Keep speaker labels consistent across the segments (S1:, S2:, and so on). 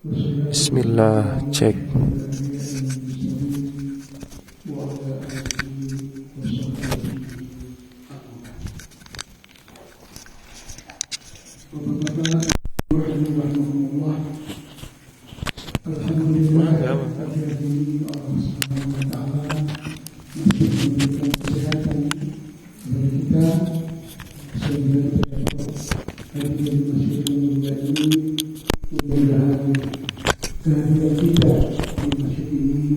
S1: Bismillah, cek.
S2: Kehadiran kita di masjid ini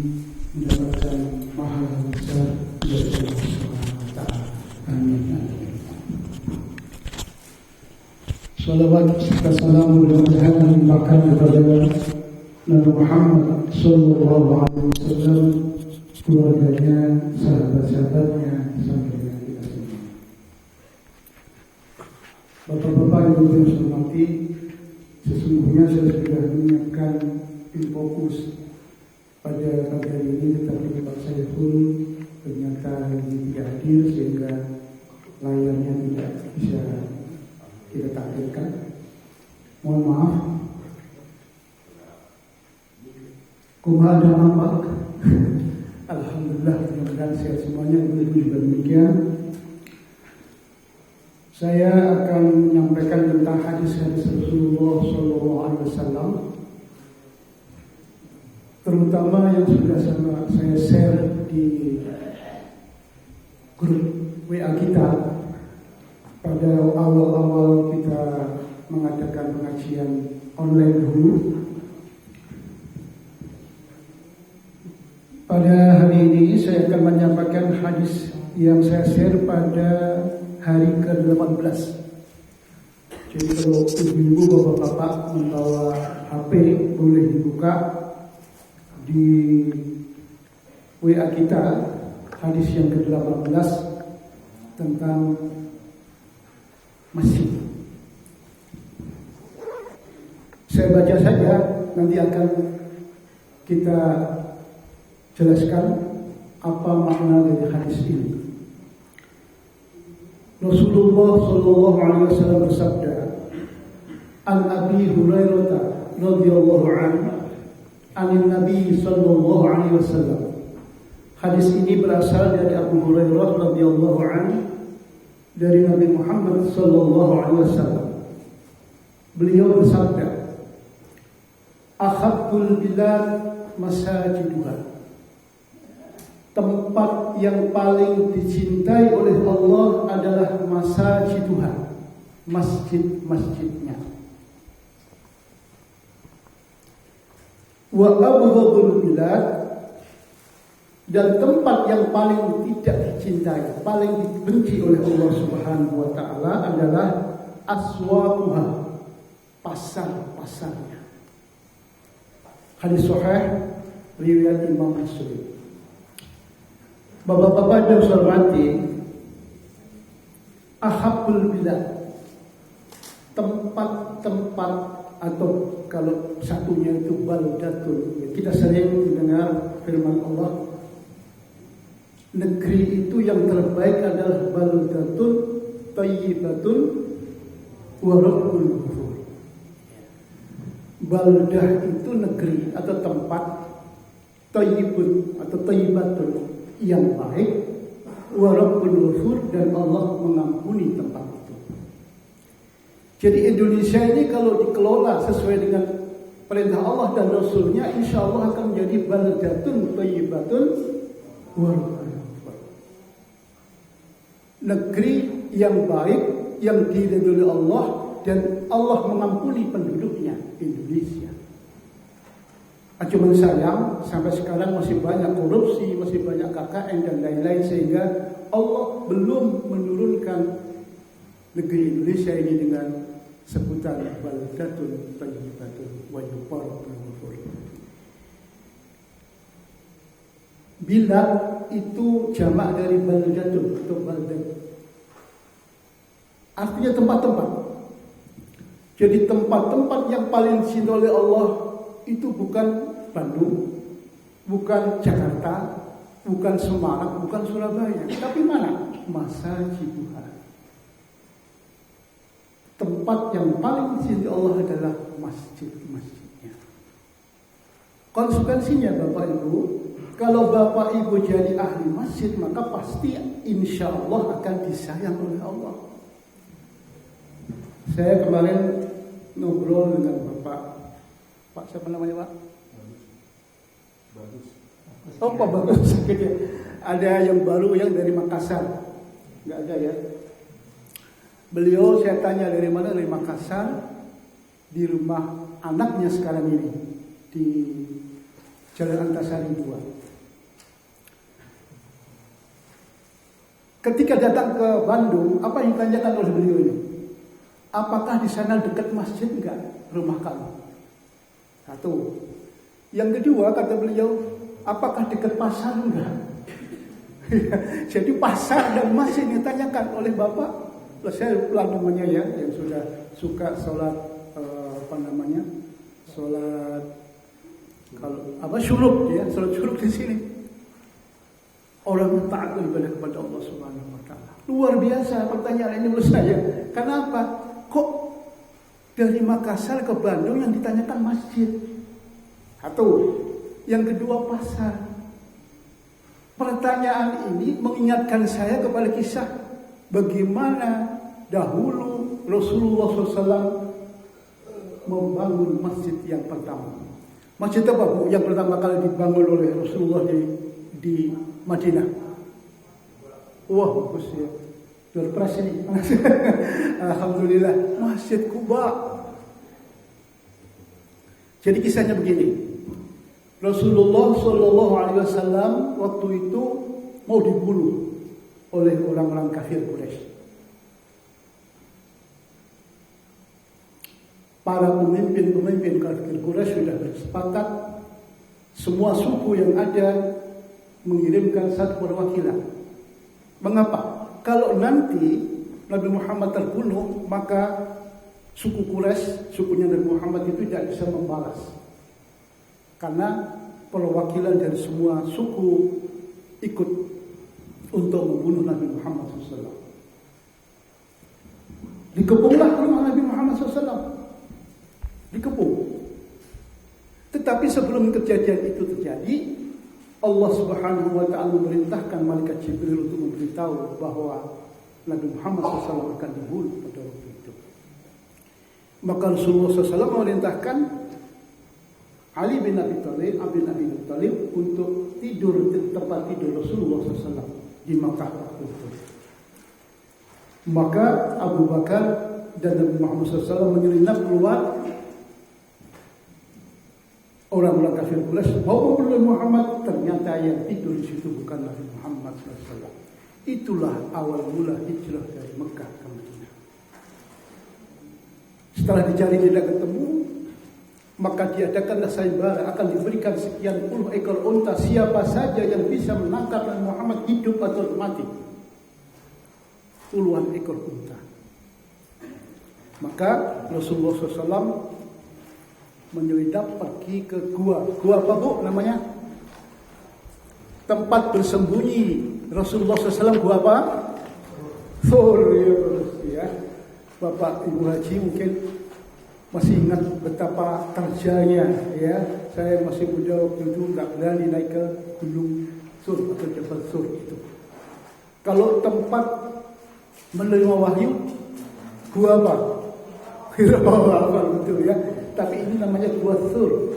S2: mendapatkan pahala besar dari Allah Subhanahu wa Ta'ala. Amin. Salawat serta salam mudah-mudahan dilimpahkan kepada Nabi Muhammad Sallallahu Alaihi Wasallam, keluarganya, sahabat-sahabatnya, sampai dengan kita semua. Bapak-bapak yang hormati, sesungguhnya saya sudah menyiapkan fokus pada pagi hari ini, tetapi Pak Saiful ternyata tidak hadir sehingga layarnya tidak bisa kita tampilkan. Mohon maaf. Kumaha ada nampak. Alhamdulillah, mudah-mudahan sehat semuanya. Begitu juga demikian. Saya akan menyampaikan tentang hadis-hadis Rasulullah SAW, terutama yang sudah saya share di grup WA kita pada awal-awal kita mengadakan pengajian online dulu. Pada hari ini saya akan menyampaikan hadis yang saya share pada hari ke-18. Jadi kalau ibu-ibu, bapak-bapak membawa HP boleh dibuka di WA kita hadis yang ke-18 tentang masjid. Saya baca saja, nanti akan kita jelaskan apa makna dari hadis ini. Rasulullah Sallallahu Alaihi Wasallam bersabda, An Abi Hurairah radhiyallahu anhu, Anin Nabi Sallallahu Alaihi Wasallam. Hadis ini berasal dari Abu Hurairah radhiyallahu anhu, dari Nabi Muhammad Sallallahu Alaihi Wasallam. Beliau bersabda, Akhabbul bilad masajiduha. Tempat yang paling dicintai oleh Allah adalah masajiduha, masjid-masjidnya. Wa abghadul bilad, dan tempat yang paling tidak dicintai, paling dibenci oleh Allah Subhanahu wa Ta'ala adalah aswaquha, pasar-pasarnya. Hadis sahih riwayat Imam Muslim. Bapak-bapak yang saya hormati, ahabbul bilad, tempat-tempat, atau kalau satunya itu baldatun. Kita sering mendengar firman Allah, negeri itu yang terbaik adalah baldatun thayyibatun wa rabbul ghafur. Baldah itu negeri atau tempat, thayyibun atau thayyibatun yang baik, wa rabbul ghafur, dan Allah mengampuni tempat itu. Jadi Indonesia ini kalau dikelola sesuai dengan perintah Allah dan Rasulnya, insya Allah akan menjadi baldatun thayyibatun wa rabbul ghafur, negeri yang baik, yang diridhoi oleh Allah, dan Allah mengampuni penduduknya. Indonesia. Cuma sayang sampai sekarang masih banyak korupsi, masih banyak KKN dan lain-lain, sehingga Allah belum menurunkan negeri Indonesia ini dengan sebutan baldatun thayyibatun wa rabbul ghafur. Bilad itu jamak dari baldatun atau baldat, artinya tempat-tempat. Jadi tempat-tempat yang paling dicintai oleh Allah itu bukan Bandung, bukan Jakarta, bukan Semarang, bukan Surabaya, tapi mana? Masajiduha. Tempat yang paling dicintai Allah adalah masjid-masjidnya. Konsekuensinya Bapak Ibu, kalau Bapak Ibu jadi ahli masjid, maka pasti insya Allah akan disayang oleh Allah. Saya kemarin ngobrol dengan Pak siapa namanya Pak?
S1: Bagus.
S2: Oh Pak Bagus. Ada yang baru yang dari Makassar. Nggak ada ya. Beliau saya tanya dari mana, dari Makassar, di rumah anaknya sekarang ini di Jalan Antasari 2. Ketika datang ke Bandung, apa yang ditanyakan oleh beliau ini? Apakah di sana dekat masjid enggak rumah kamu? Satu. Yang kedua kata beliau, apakah dekat pasar enggak? Jadi pasar dan masjid ditanyakan oleh bapak. Saya pulang namanya ya, yang sudah suka sholat sholat kalau syuruk ya, sholat syuruk di sini. Orang taat beribadah kepada Allah Subhanahu wa taala. Luar biasa pertanyaan ini menurut saya. Kenapa? Kok dari Makassar ke Bandung yang ditanyakan masjid? Satu. Yang kedua pasar. Pertanyaan ini mengingatkan saya kepada kisah bagaimana dahulu Rasulullah SAW membangun masjid yang pertama. Masjid apa Bu yang pertama kali dibangun oleh Rasulullah di Madinah? Wah bagus ya. Surprise ini. Alhamdulillah, Masjid Kuba. Jadi kisahnya begini. Rasulullah SAW waktu itu mau dibunuh oleh orang-orang kafir Quraisy. Para pemimpin kafir Quraisy sudah bersepakat, semua suku yang ada mengirimkan satu perwakilan. Mengapa? Kalau nanti Nabi Muhammad terbunuh, maka suku Quraisy, sukunya Nabi Muhammad itu tidak bisa membalas. Karena perwakilan dari semua suku ikut untuk membunuh Nabi Muhammad SAW. Dikepunglah rumah Nabi Muhammad SAW. Dikepung. Tetapi sebelum kejadian itu terjadi, Allah Subhanahu wa taala memerintahkan malaikat Jibril untuk memberitahu bahwa Nabi Muhammad SAW akan dibunuh pada waktu itu. Maka Rasulullah SAW memerintahkan Ali bin Abi Thalib untuk tidur di tempat tidur Rasulullah SAW di Makkah waktu itu. Maka Abu Bakar dan Nabi Muhammad SAW menyelinap keluar. Orang-orang kafir Quraisy mau membunuh Muhammad, ternyata yang tidur di situ bukan Nabi Muhammad SAW. Itulah awal mula hijrah dari Mekah ke Madinah. Setelah dicari tidak ketemu, maka diadakanlah sayembara, akan diberikan sekian puluh ekor unta siapa saja yang bisa menangkap Nabi Muhammad hidup atau mati. Puluhan ekor unta. Maka Rasulullah SAW menyelidap pergi ke gua apa Bu namanya? Tempat bersembunyi Rasulullah SAW, gua apa? Thur ya. Bapak Ibu Haji mungkin masih ingat betapa kerjanya ya. Saya masih muda waktu itu, nggak berani naik ke gunung Thur atau Jabal Thur itu. Kalau tempat menerima wahyu, gua apa? Kira apa betul ya. Tapi ini namanya Gua Thur.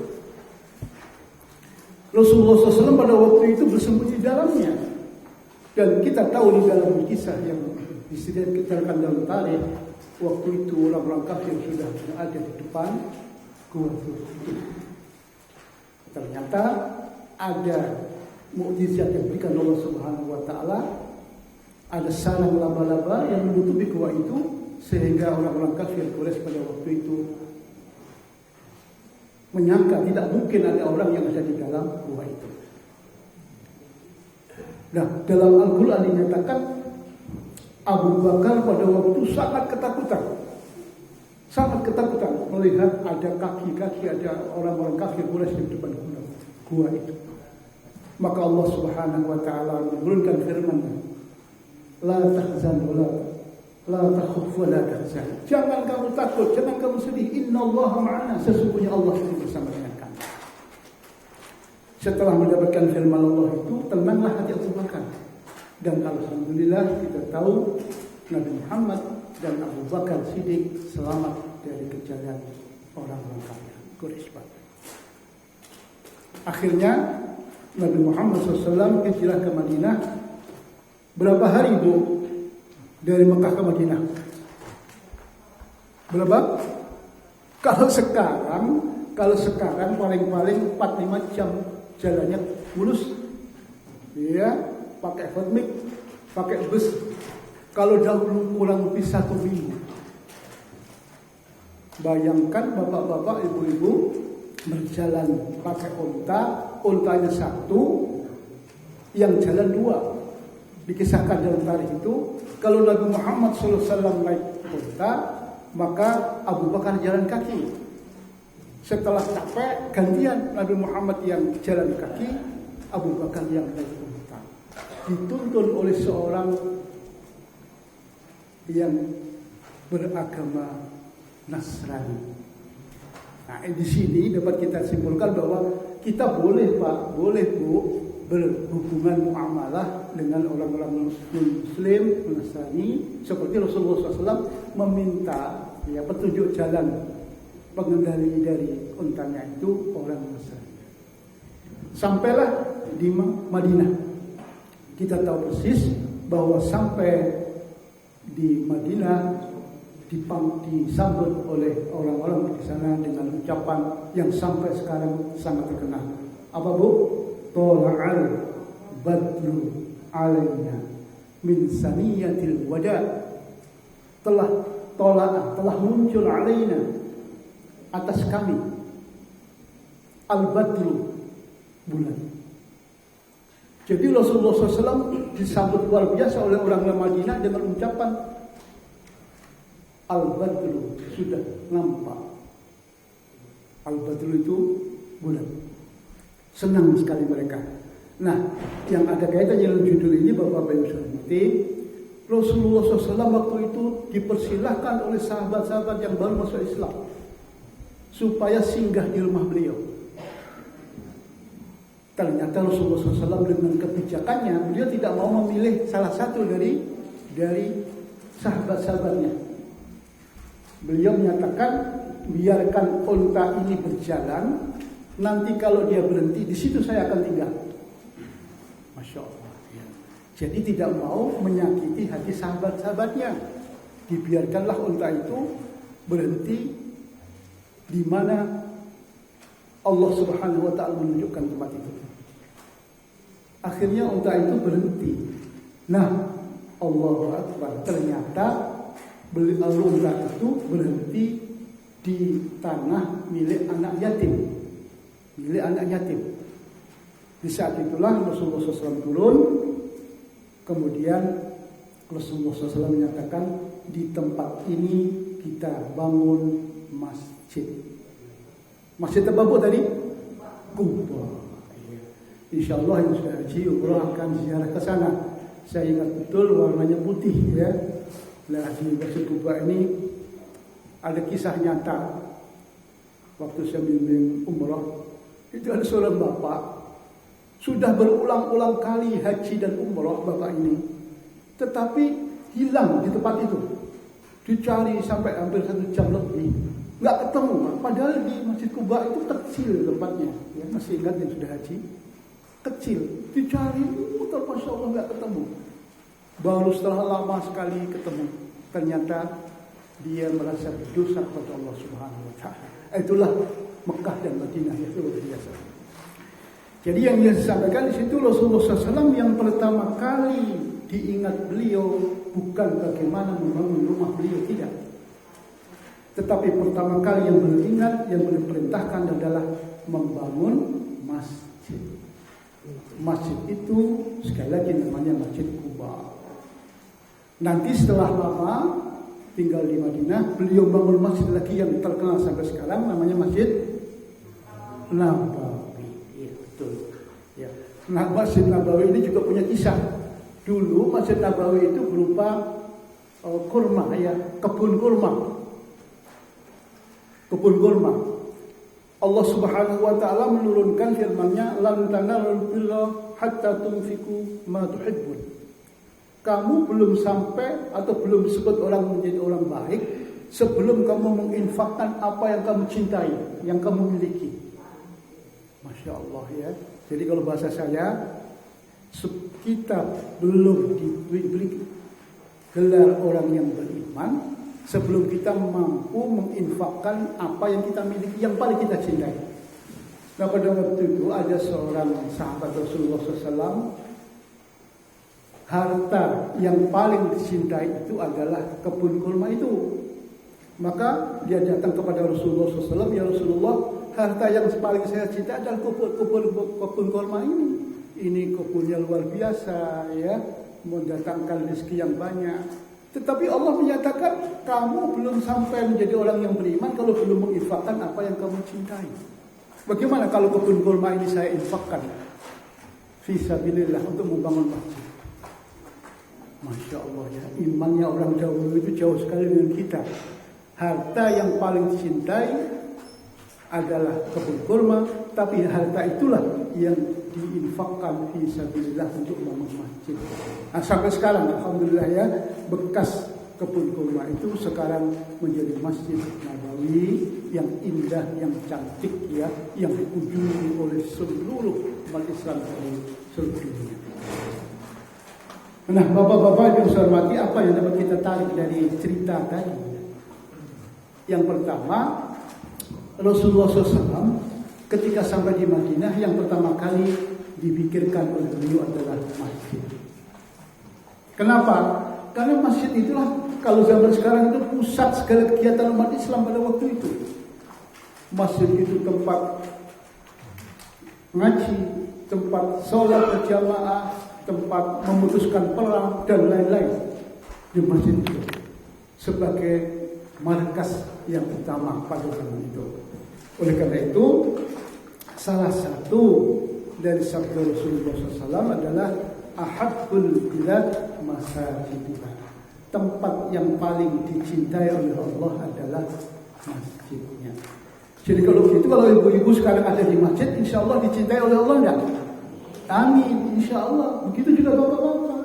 S2: Rasulullah SAW pada waktu itu bersembunyi di dalamnya. Dan kita tahu di dalam kisah yang diceritakan dalam tarikh, waktu itu orang-orang kafir sudah ada di depan Gua Thur. Ternyata ada mukjizat yang diberikan Allah Subhanahu wa taala. Ada sarang laba-laba yang menutupi gua itu, sehingga orang-orang kafir Quraisy pada waktu itu menyangka tidak mungkin ada orang yang ada di dalam gua itu. Nah, dalam Al-Quran dinyatakan Abu Bakar pada waktu itu sangat ketakutan melihat ada kaki-kaki, ada orang-orang kafir Quraisy di depan gua itu. Maka Allah Subhanahu wa taala menurunkan firman-Nya, la tahzan la takhaf wa la tahzan. Jangan kamu takut, jangan kamu sedih. Innallaha ma'ana, sesungguhnya Allah itu bersama dengan kami. Setelah mendapatkan firman Allah itu, tenanglah hati Abu Bakar. Dan alhamdulillah kita tahu Nabi Muhammad dan Abu Bakar Siddiq selamat dari kejaran orang-orang kafir Quraisy. Akhirnya Nabi Muhammad SAW hijrah ke Madinah. Berapa hari itu dari Mekah ke Madinah? Berapa? Kalau sekarang paling-paling 4-5 jam jalannya mulus. Ya, pakai hotmik, pakai bus. Kalau dahulu kurang lebih 1 minggu. Bayangkan bapak-bapak, ibu-ibu berjalan pakai ontanya 1, yang jalan 2. Dikisahkan dalam tarikh itu, kalau Nabi Muhammad SAW naik onta, maka Abu Bakar jalan kaki. Setelah capek, gantian Nabi Muhammad yang jalan kaki, Abu Bakar yang naik onta. Dituntun oleh seorang yang beragama Nasrani. Nah, di sini dapat kita simpulkan bahwa kita boleh Pak, boleh Bu, berhubungan muamalah dengan orang-orang Muslim, Nasrani, seperti Rasulullah SAW meminta ya petunjuk jalan pengendali dari untanya itu orang Nasrani. Sampailah di Madinah. Kita tahu persis bahwa sampai di Madinah disambut oleh orang-orang di sana dengan ucapan yang sampai sekarang sangat terkenal. Apa Bu? Tola'al badru alaina min saniyatil wada. Telah muncul alaina atas kami al-badru, bulan. Jadi Rasulullah SAW disambut luar biasa oleh orang Madinah dengan ucapan Al-Badru sudah nampak. Al-Badru itu bulan. Senang sekali mereka. Nah, yang ada kaitannya dengan judul ini Bapak-Bapak Ibu Saudara, Rasulullah SAW waktu itu dipersilahkan oleh sahabat-sahabat yang baru masuk Islam supaya singgah di rumah beliau. Ternyata Rasulullah SAW dengan kebijakannya, beliau tidak mau memilih salah satu dari sahabat-sahabatnya. Beliau menyatakan biarkan unta ini berjalan, nanti kalau dia berhenti di situ saya akan tinggal. Masya Allah. Ya. Jadi tidak mau menyakiti hati sahabat-sahabatnya. Dibiarkanlah unta itu berhenti di mana Allah Subhanahu Wa Taala menunjukkan tempat itu. Akhirnya unta itu berhenti. Nah, Allahu Akbar. Ternyata unta itu berhenti di tanah milik anak yatim. Di saat itulah Rasulullah SAW turun. Kemudian Rasulullah SAW menyatakan, di tempat ini kita bangun masjid. Masjid apa Bu tadi? Kuba. Insya Allah yang sudah haji umrah akan ziarah ke sana. Saya ingat betul warnanya putih ya. Nah, di Masjid Kuba ini ada kisah nyata. Waktu saya bimbing umrah, itu ada seorang bapak sudah berulang-ulang kali haji dan umrah bapak ini, tetapi hilang di tempat itu. Dicari sampai hampir 1 jam lebih, nggak ketemu. Padahal di Masjid Kuba itu kecil tempatnya. Ya, masih ingat yang sudah haji? Kecil. Dicari, Masya Allah nggak ketemu. Baru setelah lama sekali ketemu, ternyata dia merasa berdosa kepada Allah Subhanahu Wa Taala. Itulah Mekah dan Madinah yang luar biasa. Jadi yang dia sampaikan di situ Rasulullah SAW yang pertama kali diingat beliau bukan bagaimana membangun rumah beliau, tidak. Tetapi pertama kali yang beliau ingat, yang beliau perintahkan adalah membangun masjid. Masjid itu sekali lagi namanya Masjid Kuba. Nanti setelah lama tinggal di Madinah, beliau bangun masjid lagi yang terkenal sampai sekarang, namanya Masjid Nabawi. Ya, betul. Ya. Nah, Masjid Nabawi ini juga punya kisah. Dulu Masjid Nabawi itu berupa kurma, ya, kebun kurma. Allah Subhanahu wa taala menurunkan firman-Nya, "Lan tanalul birra hatta tunfiqu ma tuhibbun." Kamu belum sampai atau belum disebut orang menjadi orang baik sebelum kamu menginfakkan apa yang kamu cintai, yang kamu miliki. Masya Allah ya. Jadi kalau bahasa saya, kita belum diberi gelar orang yang beriman sebelum kita mampu menginfakkan apa yang kita miliki, yang paling kita cintai. Nah pada waktu itu ada seorang sahabat Rasulullah SAW, harta yang paling dicintai itu adalah kebun kurma itu. Maka dia datang kepada Rasulullah SAW, "Ya Rasulullah, harta yang paling saya cintai adalah kebun kurma ini. Ini kebunnya luar biasa ya, mendatangkan rezeki yang banyak. Tetapi Allah menyatakan kamu belum sampai menjadi orang yang beriman kalau belum menginfakkan apa yang kamu cintai. Bagaimana kalau kebun kurma ini saya infakkan fisabilillah untuk membangun masjid?" Masya Allah ya, imannya orang dahulu itu jauh sekali dengan kita. Harta yang paling dicintai adalah kebun kurma, tapi harta itulah yang diinfakkan fisabilillah untuk membangun masjid. Nah, sampai sekarang alhamdulillah ya, bekas kebun kurma itu sekarang menjadi Masjid Nabawi yang indah, yang cantik ya, yang dikunjungi oleh seluruh umat Islam dari seluruh dunia. Nah, bapak-bapak yang saya hormati, apa yang dapat kita tarik dari cerita tadi? Yang pertama, Rasulullah SAW ketika sampai di Madinah, yang pertama kali dipikirkan oleh beliau adalah masjid. Kenapa? Karena masjid itulah, kalau zaman sekarang itu pusat segala kegiatan umat Islam pada waktu itu. Masjid itu tempat ngaji, tempat sholat berjamaah, tempat memutuskan perang dan lain-lain. Di masjid itu sebagai markas yang utama pada zaman itu. Oleh karena itu, salah satu dari sabda Rasulullah SAW adalah ahabbul bilad masajiduha. Tempat yang paling dicintai oleh Allah adalah masjidnya. Jadi kalau begitu, kalau ibu-ibu sekarang ada di masjid, insya Allah dicintai oleh Allah enggak? Amin, insya Allah. Begitu juga bapak-bapak.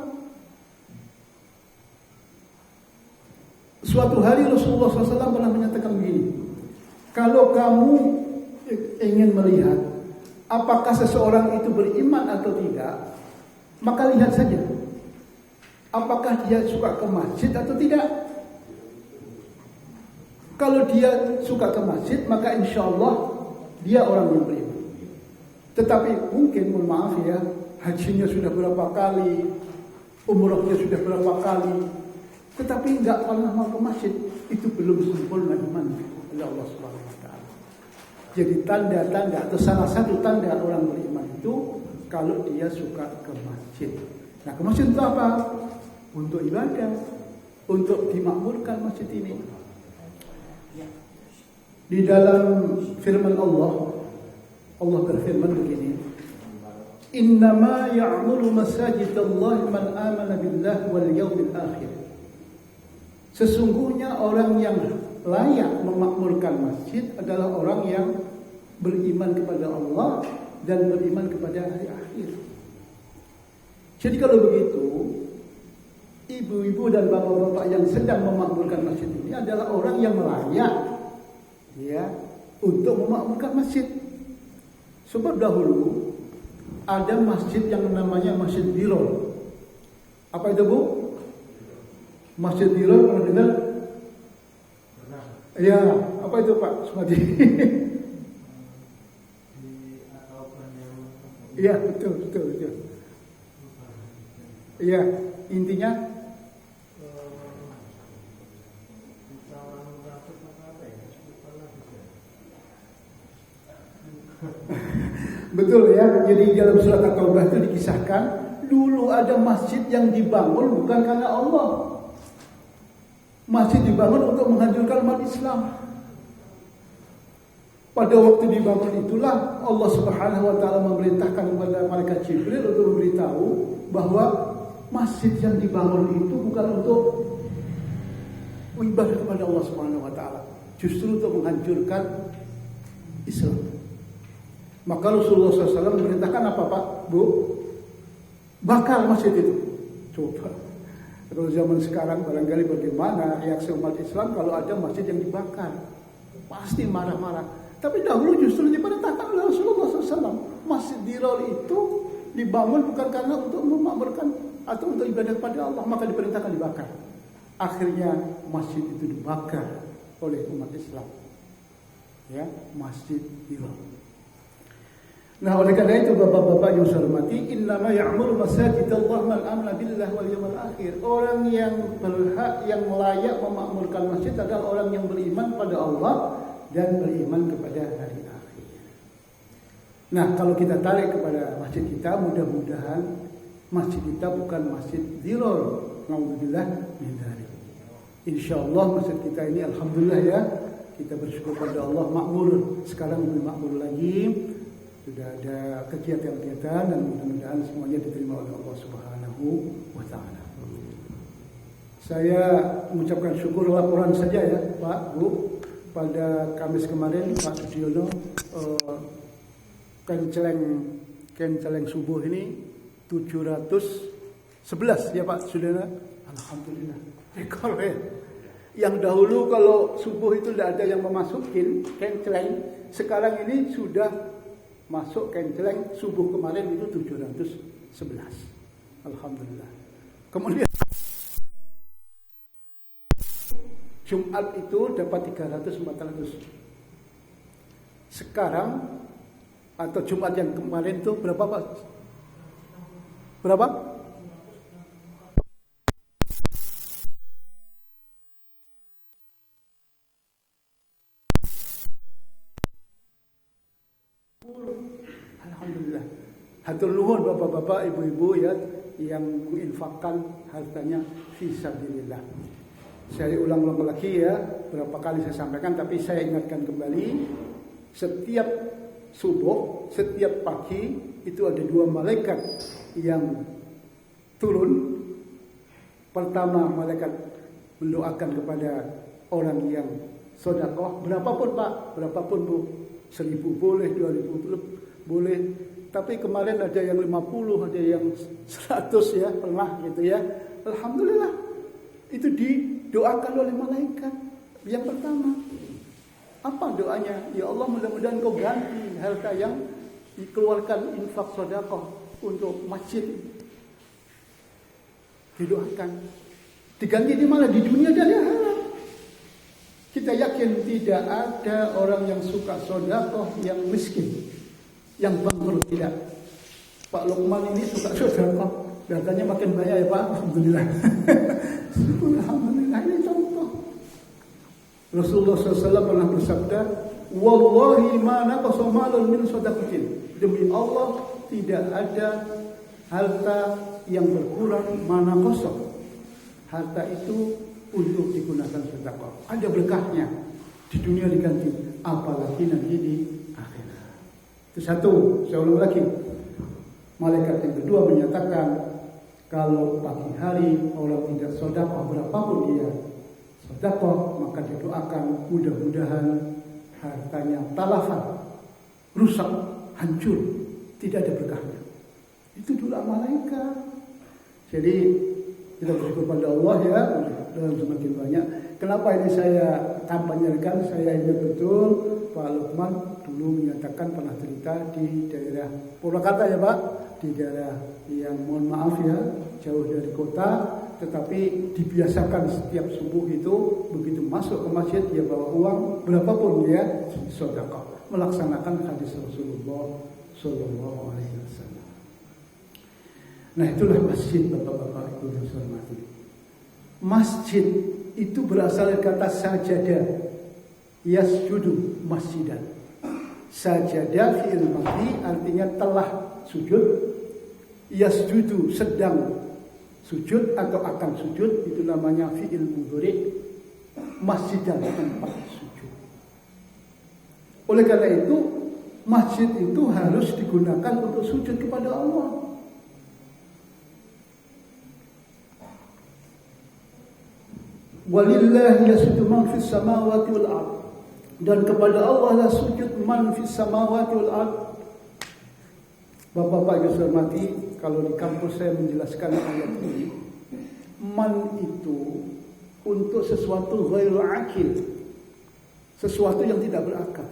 S2: Suatu hari Rasulullah SAW pernah menyatakan begini, kalau kamu ingin melihat apakah seseorang itu beriman atau tidak, maka lihat saja apakah dia suka ke masjid atau tidak. Kalau dia suka ke masjid, maka insya Allah dia orang yang beriman. Tetapi mungkin, mohon maaf ya, hajinya sudah berapa kali, umrahnya sudah berapa kali, tetapi enggak pernah mau ke masjid, itu belum sempurna iman oleh Allah Subhanahu wa taala. Jadi tanda-tanda atau salah satu tanda orang beriman itu kalau dia suka ke masjid. Nah, ke masjid itu apa? Untuk ibadah, untuk dimakmurkan masjid ini. Di dalam firman Allah berfirman begini, "Innama ya'muru masajidallahi man amana billahi wal yawmil akhir." Sesungguhnya orang yang layak memakmurkan masjid adalah orang yang beriman kepada Allah dan beriman kepada hari akhir. Jadi kalau begitu, ibu-ibu dan bapak-bapak yang sedang memakmurkan masjid ini adalah orang yang layak ya untuk memakmurkan masjid. Sebab dahulu ada masjid yang namanya Masjid Birol. Apa itu, Bu? Masjid Birol, pernah dengar? Ya, apa itu Pak Sumadi? Iya, betul. Iya, intinya betul ya. Jadi dalam surat At-Taubah itu dikisahkan dulu ada masjid yang dibangun bukan karena Allah. Masjid dibangun untuk menghancurkan umat Islam. Pada waktu dibangun itulah Allah Subhanahu wa taala memerintahkan kepada malaikat Jibril untuk memberitahu bahwa masjid yang dibangun itu bukan untuk ibadah kepada Allah Subhanahu wa taala, justru untuk menghancurkan Islam. Maka Rasulullah SAW memerintahkan apa Pak, Bu? Bakar masjid itu. Coba. Kalau zaman sekarang barangkali bagaimana reaksi umat Islam kalau ada masjid yang dibakar? Pasti marah-marah. Tapi dahulu justru diperintahkan oleh Rasulullah SAW. Masjid Dirar itu dibangun bukan karena untuk memakmurkan atau untuk ibadah kepada Allah, maka diperintahkan dibakar. Akhirnya masjid itu dibakar oleh umat Islam. Ya, Masjid Dirar. Nah, oleh karena itu bapak-bapak yang saya hormati, innama ya'muru masajidallah man amana billah wal yawmil akhir. Orang yang berhak, yang layak memakmurkan masjid adalah orang yang beriman pada Allah dan beriman kepada hari akhir. Nah, kalau kita tarik kepada masjid kita, mudah-mudahan masjid kita bukan masjid Dirar. Alhamdulillah min dzalik. Insyaallah masjid kita ini alhamdulillah ya, kita bersyukur pada Allah makmur. Sekarang lebih makmur lagi. Sudah ada kegiatan-kegiatan dan mudah-mudahan semuanya diterima oleh Allah Subhanahu wa taala. Saya mengucapkan syukur laporan saja ya, Pak, Bu. Pada Kamis kemarin Pak Sudiono kenceleng subuh ini 711 ya Pak Sudiono. Alhamdulillah. Rekor ya. Yang dahulu kalau subuh itu tidak ada yang memasukin kenceleng, sekarang ini sudah masuk kenceleng subuh kemarin itu 711. Alhamdulillah. Kemudian Jumat itu dapat 300-400. Sekarang atau Jumat yang kemarin itu berapa Pak? Berapa? Alhamdulillah. Hatur nuhun bapak-bapak, ibu-ibu ya yang menginfakkan hartanya fi sabilillah. Saya ulang-ulang lagi ya, berapa kali saya sampaikan tapi saya ingatkan kembali, setiap subuh, setiap pagi itu ada 2 malaikat yang turun. Pertama malaikat mendoakan kepada orang yang sedekah, berapapun Pak, berapapun Bu, 1.000 boleh, 2.000 boleh. Tapi kemarin ada yang 50, ada yang 100 ya, pernah gitu ya. Alhamdulillah. Itu didoakan oleh malaikat. Yang pertama, apa doanya? Ya Allah, mudah-mudahan kau ganti harta yang dikeluarkan infak sedekah untuk masjid. Didoakan. Diganti di mana? Di dunia dan di akhirat. Kita yakin tidak ada orang yang suka sedekah yang miskin, yang bangkrut, tidak. Pak Lukman ini suka sedekah, datanya makin banyak ya Pak. Alhamdulillah. Alhamdulillah, ini contoh. Rasulullah SAW pernah bersabda, wallahi ma naqasa malun min sadaqatin. Demi Allah tidak ada harta yang berkurang mana kosong. Harta itu untuk digunakan sedekah. Ada berkahnya. Di dunia diganti, apalagi nanti di akhirat. Itu satu, saya ulang lagi. Malaikat yang kedua menyatakan, kalau pagi hari orang tidak sedekah berapapun dia sedekah, maka didoakan mudah-mudahan hartanya talafan, rusak, hancur, tidak ada berkahnya. Itu doa malaikat. Jadi kita bersyukur pada Allah ya, dalam semakin banyak. Kenapa ini saya kampanyekan? Saya ingat betul Pak Lukman dulu menyatakan pernah cerita di daerah Purwakarta ya Pak, di daerah yang mohon maaf ya jauh dari kota, tetapi dibiasakan setiap subuh itu begitu masuk ke masjid dia bawa uang berapapun dia sedekah, melaksanakan hadis Rasulullah Sallallahu Alaihi Wasallam. Nah itulah masjid bapak-bapak ibu yang saya hormati. Masjid itu berasal dari kata sajadah, yasjudu masjidan. Sajadah fi'il madhi artinya telah sujud, yasjudu sedang sujud atau akan sujud, itu namanya fi'il mudhari, masjidan tempat sujud. Oleh karena itu masjid itu harus digunakan untuk sujud kepada Allah. Walillahi yasjudu man fis samawati wal ardh. Dan kepada Allah lah sujud man fis samawati wal ard. Bapak-bapak yang saya hormati, kalau di kampus saya menjelaskan ayat ini, man itu untuk sesuatu ghairu akil, sesuatu yang tidak berakal.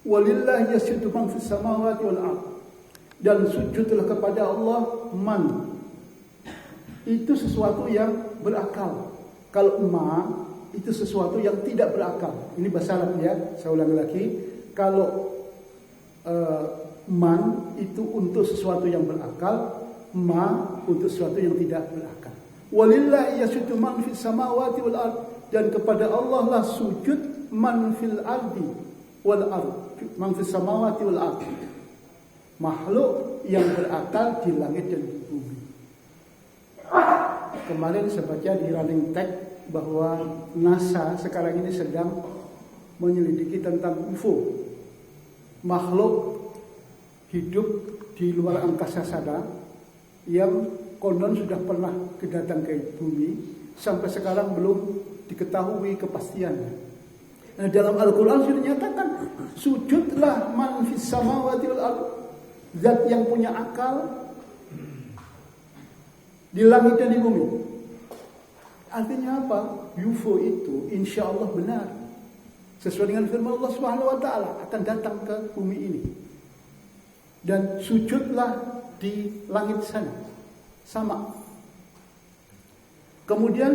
S2: Walillahi yasjudu man fis samawati wal ard. Dan sujudlah kepada Allah man. Itu sesuatu yang berakal. Kalau ma itu sesuatu yang tidak berakal. Ini bahasa Arab ya. Saya ulangi lagi. Kalau man itu untuk sesuatu yang berakal, ma untuk sesuatu yang tidak berakal. Walillahi yasjudu man fis samawati wal ard. Dan kepada Allah lah sujud man fil ardi wal ard. Man fis samawati wal ard. Makhluk yang berakal di langit dan di bumi. Kemarin saya baca di running text bahwa NASA sekarang ini sedang menyelidiki tentang UFO, makhluk hidup di luar angkasa sana yang konon sudah pernah datang ke bumi, sampai sekarang belum diketahui kepastiannya. Nah, dalam Al-Quran sudah dinyatakan sujudlah man fis samawati wal ard, zat yang punya akal di langit dan di bumi. Artinya apa? UFO itu insya Allah benar, sesuai dengan firman Allah Subhanahu wa taala, akan datang ke bumi ini. Dan sujudlah di langit sana. Sama. Kemudian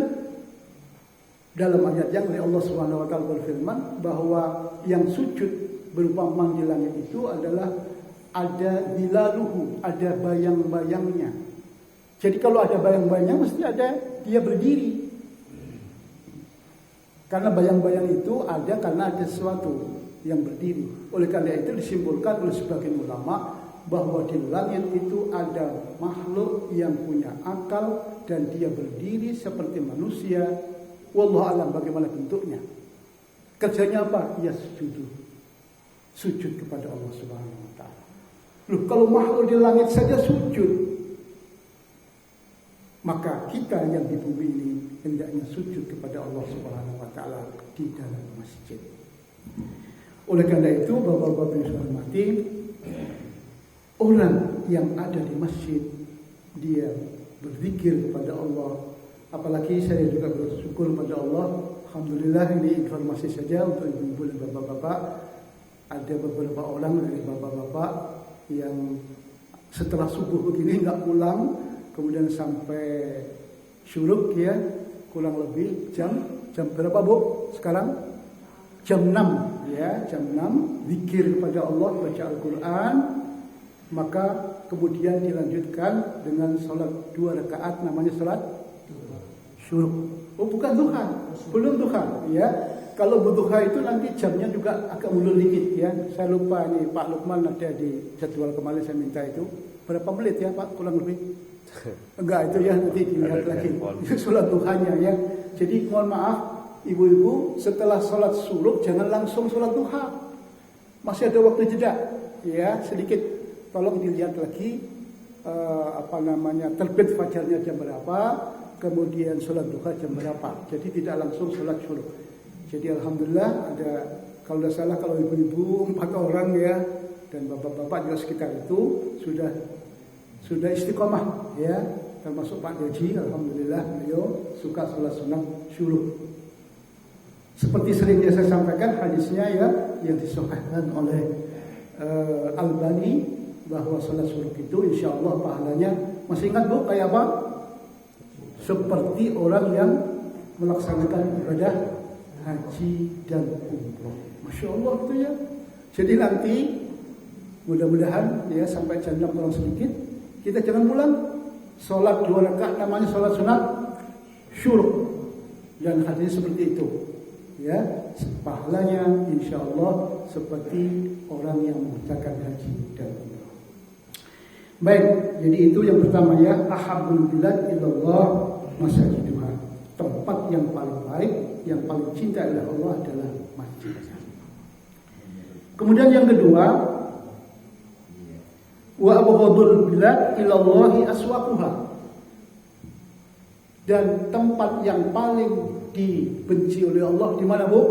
S2: dalam ayat yang lain Allah Subhanahu wa taala berfirman bahwa yang sujud berupa man di langit itu adalah ada zilaluhu, ada bayang-bayangnya. Jadi kalau ada bayang-bayangnya mesti ada dia berdiri. Karena bayang-bayang itu ada karena ada sesuatu yang berdiri. Oleh karena itu disimpulkan oleh sebagian ulama bahwa di langit itu ada makhluk yang punya akal dan dia berdiri seperti manusia. Wallahu alam bagaimana bentuknya. Kerjanya apa? Ya sujud kepada Allah Subhanahu wa taala. Loh, kalau makhluk di langit saja sujud, maka kita yang di bumi ini hendaknya sujud kepada Allah Subhanahu wa taala di dalam masjid. Oleh karena itu, Bapak-bapak yang saya hormati, orang yang ada di masjid dia berzikir kepada Allah. Apalagi saya juga bersyukur kepada Allah, alhamdulillah, ini informasi saja untuk ibu-ibu dan bapak-bapak. Ada beberapa orang dari bapak-bapak yang setelah subuh begini nggak pulang, kemudian sampai syuruk ya, kurang lebih jam berapa Bu? Sekarang jam 6 ya, jam 6 zikir kepada Allah, baca Al-Quran, maka kemudian dilanjutkan dengan sholat 2 rakaat, namanya sholat syuruk. Oh, bukan duha, belum duha ya. Kalau berduha itu nanti jamnya juga agak mundur dikit ya. Saya lupa nih Pak Lukman ada di jadwal kemarin saya minta itu. Berapa menit ya Pak kurang lebih? Enggak, itu ya nanti dilihat lagi. Sholat duhanya ya. Jadi mohon maaf ibu-ibu, setelah sholat syuruk jangan langsung sholat duha. Masih ada waktu jeda ya, sedikit. Tolong dilihat lagi terbit fajarnya jam berapa, kemudian sholat duha jam berapa. Jadi tidak langsung sholat syuruk. Jadi alhamdulillah ada, kalau tidak salah kalau ibu-ibu 4 orang ya, dan bapak-bapak juga sekitar itu sudah istiqomah ya, termasuk Pak Deji, alhamdulillah beliau suka sholat sunat syuruk. Seperti sering saya sampaikan hadisnya ya, yang disahihkan oleh Albani, bahwa sholat syuruk itu insya Allah pahalanya, masih ingat Bu kayak apa? Seperti orang yang melaksanakan ibadah haji dan umroh. Masya Allah itu ya. Jadi nanti mudah-mudahan ya sampai jam 6 kurang sedikit kita jangan pulang, sholat 2 rakaat namanya sholat sunat syuruk, dan hadis seperti itu ya, pahalanya insya Allah seperti orang yang mengerjakan haji dan umroh. Baik, jadi itu yang pertama ya, ahabbul bilad ilallah masajiduha. Tempat yang paling baik, yang paling cinta oleh Allah adalah masjid. Kemudian yang kedua, wa abghadul bilad ilallahi aswaquha. Dan tempat yang paling dibenci oleh Allah di mana Bu?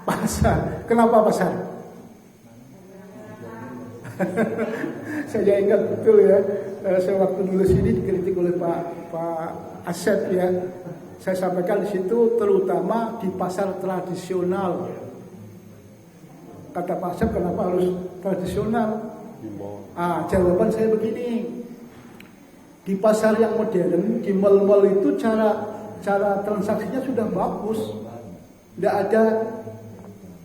S2: Pasar. Kenapa pasar? Saya ingat betul ya, saya waktu dulu sini dikritik oleh Pak Asep ya. Saya sampaikan di situ terutama di pasar tradisional. Kata Pak Asep, kenapa harus tradisional? Jawaban saya begini. Di pasar yang modern, di mal-mal itu cara transaksinya sudah bagus. Tidak ada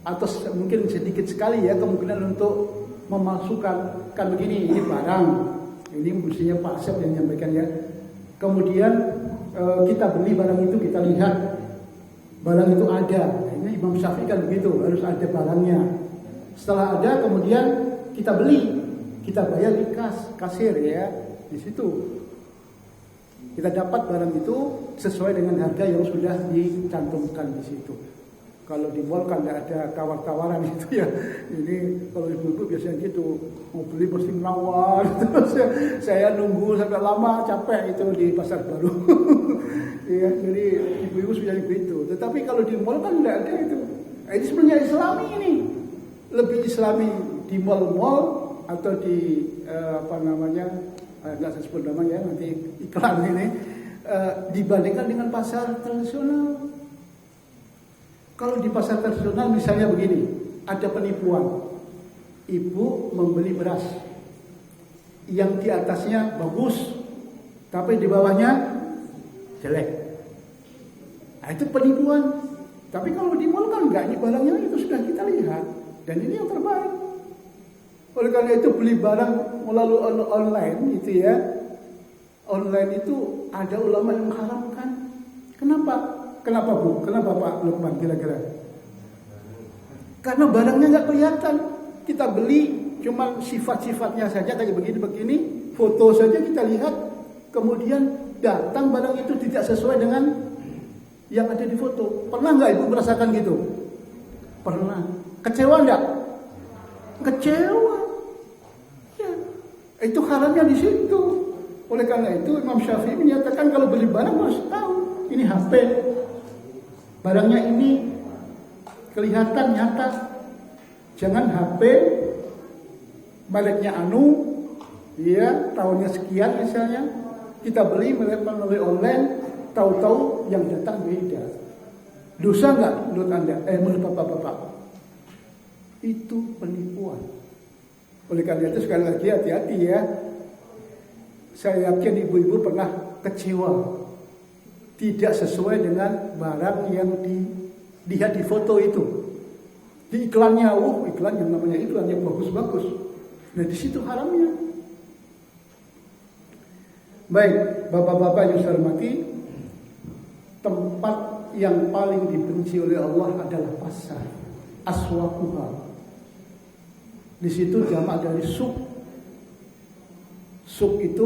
S2: atau mungkin sedikit sekali ya kemungkinan untuk memasukkan, kan begini, ini barang, ini mestinya Pak Asep yang menyampaikan ya. Kemudian kita beli barang itu, kita lihat barang itu ada. Ini Imam Syafi'i kan begitu, harus ada barangnya. Setelah ada, kemudian kita beli, kita bayar di kasir ya, di situ kita dapat barang itu sesuai dengan harga yang sudah dicantumkan di situ. Kalau di mall kan tidak ada tawar-tawaran itu ya. Ini kalau ibu-ibu biasanya gitu, mau beli mesti nawar. Terus saya nunggu sampai lama, capek itu di pasar baru. Ya, jadi ibu-ibu sudah begitu. Tetapi kalau di mall kan tidak ada itu. Ini sebenarnya Islami ini. Lebih Islami di mall-mall atau di nggak saya sebut namanya nanti iklan ini, dibandingkan dengan pasar tradisional. Kalau di pasar tradisional misalnya begini, ada penipuan. Ibu membeli beras yang di atasnya bagus, tapi di bawahnya jelek. Nah, itu penipuan. Tapi kalau di mall kan enggak, ini barangnya itu sudah kita lihat dan ini yang terbaik. Oleh karena itu beli barang melalui online itu ya. Online itu ada ulama yang mengharamkan. Kenapa? Kenapa Bu? Kenapa Pak Lukman kira-kira? Karena barangnya nggak kelihatan. Kita beli cuma sifat-sifatnya saja kayak begini-begini, foto saja kita lihat, kemudian datang barang itu tidak sesuai dengan yang ada di foto. Pernah nggak Ibu merasakan gitu? Pernah. Kecewa nggak? Kecewa. Ya. Itu haramnya di situ. Oleh karena itu Imam Syafi'i menyatakan kalau beli barang harus tahu ini HP. Barangnya ini kelihatan nyata. Jangan HP mereknya anu, ya tahunnya sekian misalnya, kita beli melalui online, tahu-tahu yang datang beda. Dosa nggak menurut Anda? Menurut Bapak-bapak? Itu penipuan. Oleh karena itu sekali lagi hati-hati ya. Saya yakin ibu-ibu pernah kecewa. Tidak sesuai dengan barang yang dilihat di foto itu. Di iklannya, iklan yang namanya iklan yang bagus-bagus. Nah di situ haramnya. Baik, bapak-bapak yang saya hormati, tempat yang paling dibenci oleh Allah adalah pasar. Aswaquha. Di situ jamak dari suq. Suq itu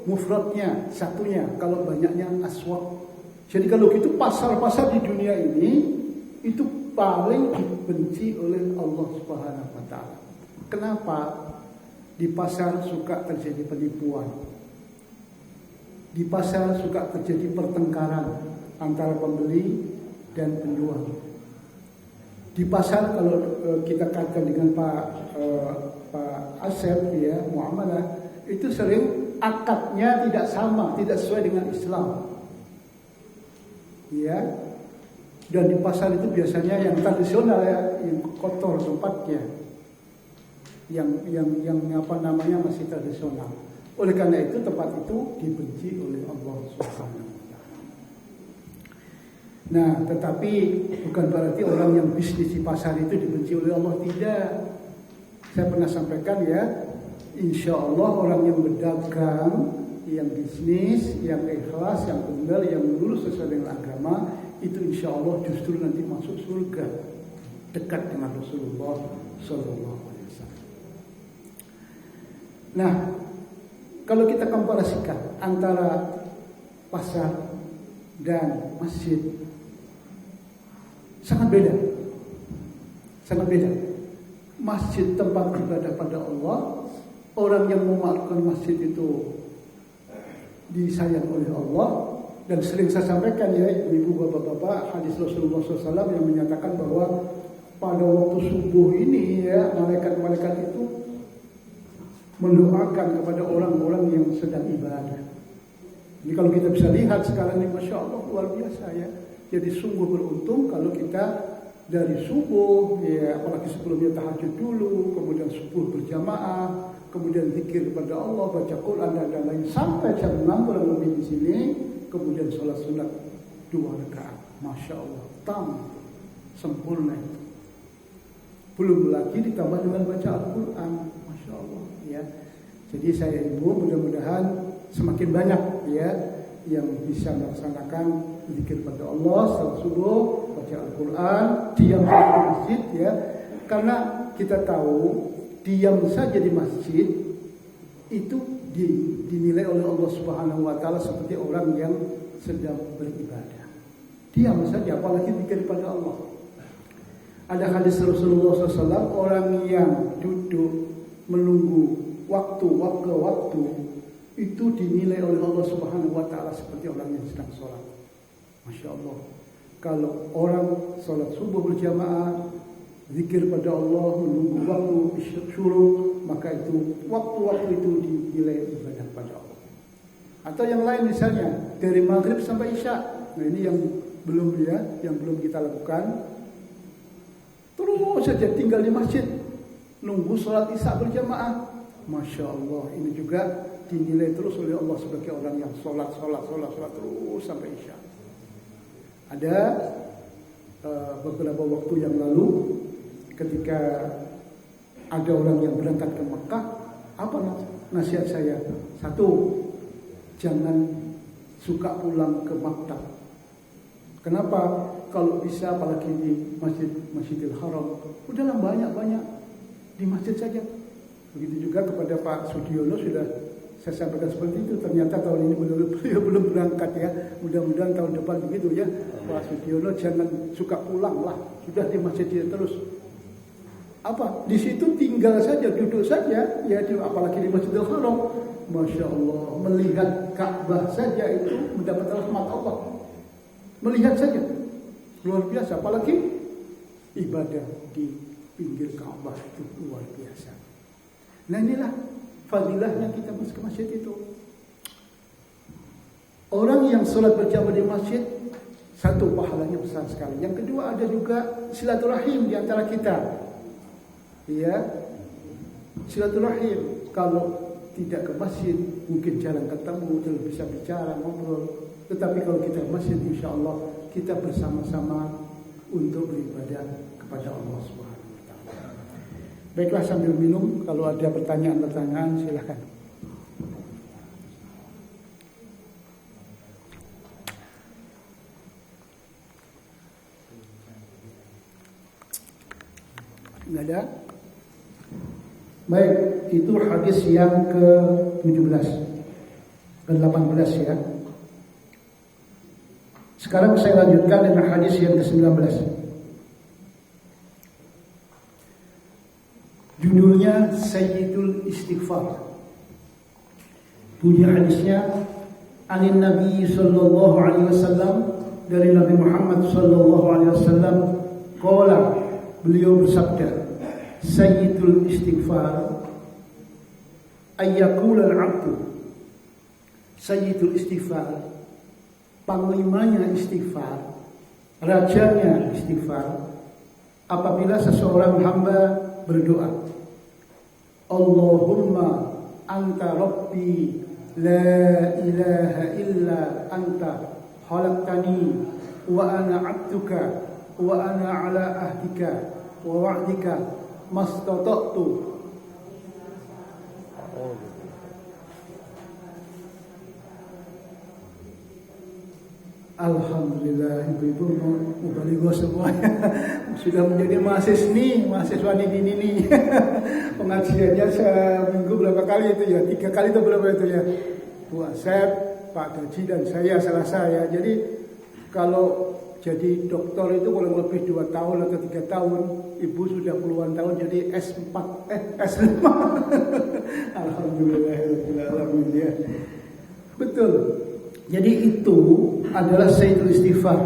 S2: mufradnya satunya, kalau banyaknya aswaq. Jadi kalau gitu pasar-pasar di dunia ini itu paling dibenci oleh Allah Subhanahu wa taala. Kenapa? Di pasar suka terjadi penipuan. Di pasar suka terjadi pertengkaran antara pembeli dan penjual. Di pasar kalau kita kaitkan dengan Pak Asep ya, muamalah itu sering akadnya tidak sama, tidak sesuai dengan Islam. Ya, dan di pasar itu biasanya yang tradisional ya, yang kotor tempatnya, yang masih tradisional. Oleh karena itu tempat itu dibenci oleh Allah Subhanahu wa taala. Nah, tetapi bukan berarti orang yang bisnis di pasar itu dibenci oleh Allah, tidak. Saya pernah sampaikan ya, insya Allah orang yang berdagang, yang bisnis, yang ikhlas, yang benar, yang lurus sesuai dengan agama, itu insya Allah justru nanti masuk surga, dekat dengan Rasulullah Sallallahu Alaihi Wasallam. Nah, kalau kita komparasikan antara pasar dan masjid, sangat beda. Masjid tempat ibadah pada Allah, orang yang memaklumkan masjid itu disayang oleh Allah. Dan sering saya sampaikan ya ibu bapak-bapak, hadis Rasulullah SAW yang menyatakan bahwa pada waktu subuh ini ya, malaikat-malaikat itu mendoakan kepada orang-orang yang sedang ibadah. Jadi kalau kita bisa lihat sekarang ini, Masya Allah, luar biasa ya. Jadi sungguh beruntung kalau kita dari subuh, ya apalagi sebelumnya tahajud dulu, kemudian subuh berjamaah, kemudian zikir kepada Allah, baca Quran dan lain, sampai jam 6 kurang lebih di sini, kemudian sholat sunat 2 rakaat. Masya Allah, sempurna itu. Belum lagi ditambah dengan baca Al-Quran, Masya Allah ya. Jadi saya ibu mudah-mudahan semakin banyak ya yang bisa melaksanakan zikir pada Allah setelah subuh, baca Al-Quran, diam saja di masjid ya. Karena kita tahu diam saja di masjid itu dinilai oleh Allah Subhanahu wa taala seperti orang yang sedang beribadah. Diam saja, apalagi zikir pada Allah. Ada hadis Rasulullah SAW, orang yang duduk menunggu waktu itu dinilai oleh Allah Subhanahu wa taala seperti orang yang sedang sholat. Masya Allah. Kalau orang sholat subuh berjamaah, zikir pada Allah, menunggu waktu syuruk, maka itu waktu-waktu itu dinilai ibadah pada Allah. Atau yang lain misalnya dari maghrib sampai isya. Nah ini yang belum kita lakukan. Terus saja tinggal di masjid, nunggu sholat isya berjamaah. Masya Allah, ini juga dinilai terus oleh Allah sebagai orang yang sholat terus sampai isya. Ada beberapa waktu yang lalu ketika ada orang yang berangkat ke Mekah, apa nasihat saya? 1, jangan suka pulang ke maktab. Kenapa? Kalau bisa apalagi di Masjidil Haram, udahlah banyak-banyak di masjid saja. Begitu juga kepada Pak Sudiono sudah saya sampaikan seperti itu. Ternyata tahun ini belum berangkat ya. Mudah-mudahan tahun depan begitu ya. Pak Sudiono jangan suka pulang lah. Sudah di masjid terus. Apa? Di situ tinggal saja, duduk saja. Ya, apalagi di Masjidil Haram. Masya Allah, melihat Ka'bah saja itu mendapat rahmat Allah. Melihat saja. Luar biasa, apalagi ibadah di pinggir Ka'bah itu luar biasa. Nah inilah fadilahnya kita masuk ke masjid itu. Orang yang sholat berjamaah di masjid, 1 pahalanya besar sekali. Yang kedua ada juga silaturahim di antara kita. Ya, silaturahim. Kalau tidak ke masjid, mungkin jarang ketemu, tidak bisa bicara, ngobrol. Tetapi kalau kita ke masjid, insya Allah kita bersama-sama untuk beribadah kepada Allah Subhanahu wa taala. Baiklah, sambil minum, kalau ada pertanyaan-pertanyaan silakan. Enggak ada? Baik, itu hadis yang ke-17 ke-18 ya. Sekarang saya lanjutkan dengan hadis yang ke-19. Judulnya Sayyidul Istighfar. Bunyi hadisnya Anin Nabi sallallahu alaihi wasallam, dari Nabi Muhammad sallallahu alaihi wasallam, qala, beliau bersabda, Sayyidul Istighfar ayyakul al-'abdu. Sayyidul Istighfar, panglimanya istighfar, rajanya istighfar, apabila seseorang hamba berdoa, Allahumma anta rabbi la ilaha illa anta khalaqtani wa ana 'abduka wa ana 'ala ahdika wa wa'dika mastata'tu. Alhamdulillah, ibu-ibu mubalighah semuanya sudah menjadi mahasiswani dini nih. Pengajiannya seminggu berapa kali itu ya? 3 kali atau berapa itu ya? Bu Asep, Pak Gaji dan saya Selasa ya. Jadi kalau jadi doktor itu kurang lebih 2 tahun atau 3 tahun. Ibu sudah puluhan tahun jadi S4, S5. Alhamdulillah. Betul. Jadi itu adalah Sayyidul Istighfar.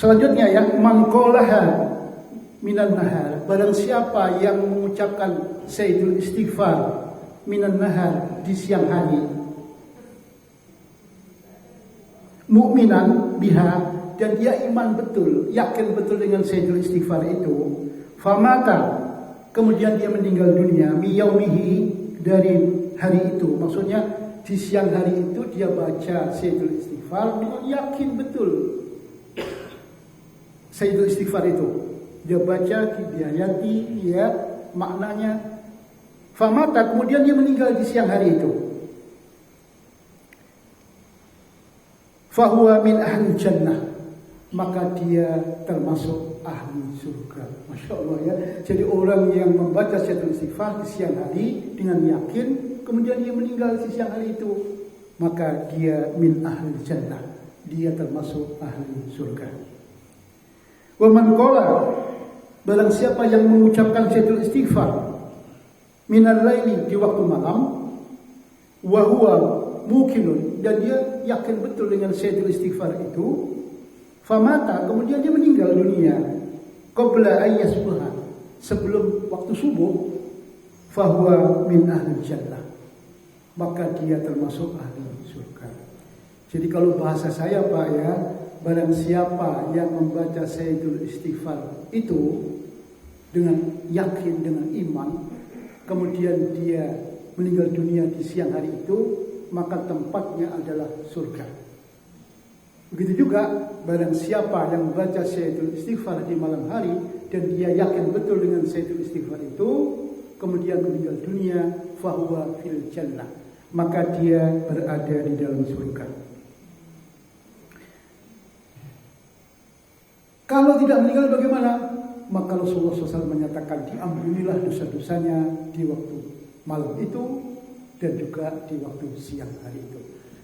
S2: Selanjutnya ya, man qalaha minan nahar, barang siapa yang mengucapkan sayyidul istighfar minan nahar di siang hari, mukminan biha, dan dia iman betul, yakin betul dengan sayyidul istighfar itu, famata, kemudian dia meninggal dunia, miyaumihi, dari hari itu, maksudnya di siang hari itu dia baca sayyidul istighfar dengan yakin betul sayyidul istighfar itu. Dia baca, dia hayati, ya maknanya. Famata, kemudian dia meninggal di siang hari itu. Fahuwa min ahli jannah, maka dia termasuk ahli surga. Masya Allah ya. Jadi orang yang membaca sayyidul istighfar di siang hari dengan yakin, kemudian dia meninggal di siang hari itu, maka dia min ahli jannah, dia termasuk ahli surga. Wa man qala, barang siapa yang mengucapkan sayyidul istighfar minal laili, di waktu malam, wa huwa muqinun, dan dia yakin betul dengan sayyidul istighfar itu, famata, kemudian dia meninggal dunia, qabla ayyasbuha, sebelum waktu subuh, fahuwa min ahli jannah, maka dia termasuk ahli surga. Jadi kalau bahasa saya Pak ya, barang siapa yang membaca sayyidul istighfar itu dengan yakin, dengan iman, kemudian dia meninggal dunia di siang hari itu, maka tempatnya adalah surga. Begitu juga barang siapa yang membaca sayyidul istighfar di malam hari dan dia yakin betul dengan sayyidul istighfar itu, kemudian meninggal dunia, fahuwa fil jannah, maka dia berada di dalam surga. Kalau tidak meninggal bagaimana? Maka Rasulullah SAW menyatakan diampunilah dosa-dosanya di waktu malam itu dan juga di waktu siang hari itu.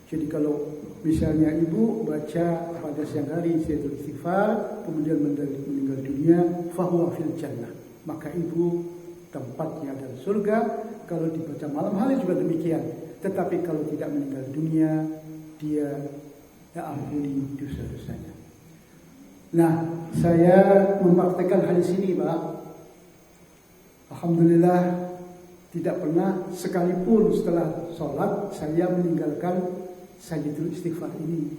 S2: Jadi kalau misalnya ibu baca pada siang hari sayyidul istighfar, kemudian meninggal dunia, fahuwa fil jannah, maka ibu tempatnya adalah surga. Kalau dibaca malam hari juga demikian. Tetapi kalau tidak meninggal dunia, dia ampuni dosa-dosanya. Nah, saya mempraktekkan hadis ini, Pak. Alhamdulillah, tidak pernah sekalipun setelah sholat saya meninggalkan sayyidul istighfar ini.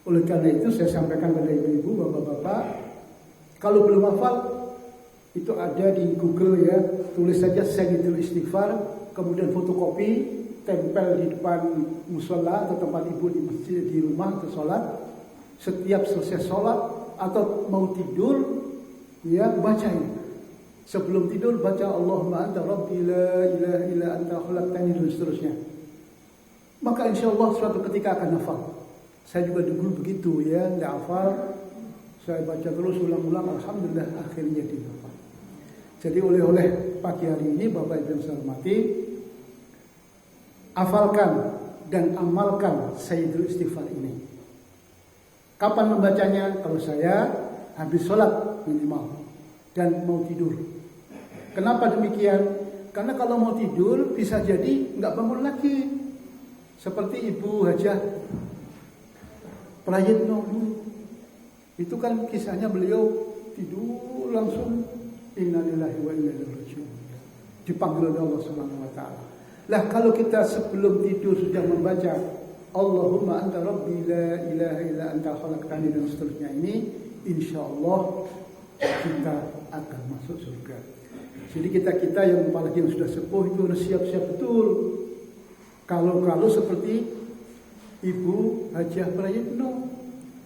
S2: Oleh karena itu saya sampaikan pada ibu-ibu, bapak-bapak, kalau belum hafal, itu ada di Google ya, tulis saja sayyidul istighfar, kemudian fotokopi, tempel di depan musola atau tempat ibu di masjid, di rumah atau sholat. Setiap selesai sholat atau mau tidur, ya baca ini. Sebelum tidur baca Allahumma anta rabbi la ilaha illa anta khalaqtani, dan seterusnya. Maka insya Allah suatu ketika akan hafal. Saya juga dulu begitu ya, tidak hafal. Saya baca terus ulang-ulang, alhamdulillah akhirnya dihafal. Jadi oleh pagi hari ini Bapak Ibu yang saya hormati, hafalkan dan amalkan sayyidul istighfar ini. Kapan membacanya? Kalau saya habis sholat minimal dan mau tidur. Kenapa demikian? Karena kalau mau tidur bisa jadi nggak bangun lagi. Seperti Ibu Hajah Prayitno, itu kan kisahnya, beliau tidur langsung innalillahi wa inna ilaihi raji'un, dipanggil oleh Allah Subhanahu wa taala. Lah kalau kita sebelum tidur sudah membaca Allahumma anta rabbi la ilaha illa anta khalaqtani dan seterusnya ini, insyaallah kita akan masuk surga. Jadi kita yang apalagi yang sudah sepuh itu harus siap-siap betul. Kalau seperti Ibu Hajah Prayitno,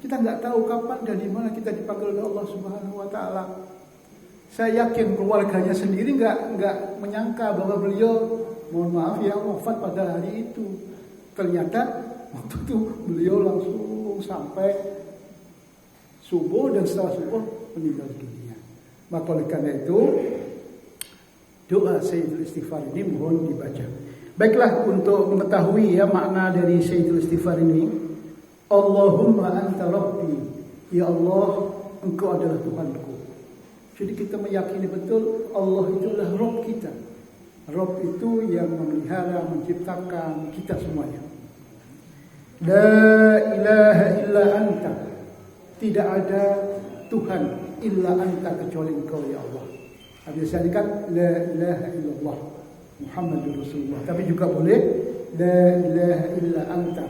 S2: kita nggak tahu kapan dan di mana kita dipanggil oleh Allah Subhanahu wa taala. Saya yakin keluarganya sendiri nggak menyangka bahwa beliau, mohon maaf ya, wafat pada hari itu. Ternyata waktu itu beliau langsung sampai subuh dan setelah subuh meninggal dunia. Maka oleh karena itu doa sayyidul istighfar ini mohon dibaca. Baiklah, untuk mengetahui ya makna dari sayyidul istighfar ini, Allahumma anta rabbi, ya Allah engkau adalah Tuhanku. Jadi kita meyakini betul Allah itulah Rabb kita. Rabb itu yang memelihara, menciptakan kita semuanya. La ilaha illa anta, tidak ada Tuhan illa anta kecuali Engkau ya Allah. Biasanya kan la ilaha illallah Muhammadur Rasulullah. Tapi juga boleh la ilaha illa anta.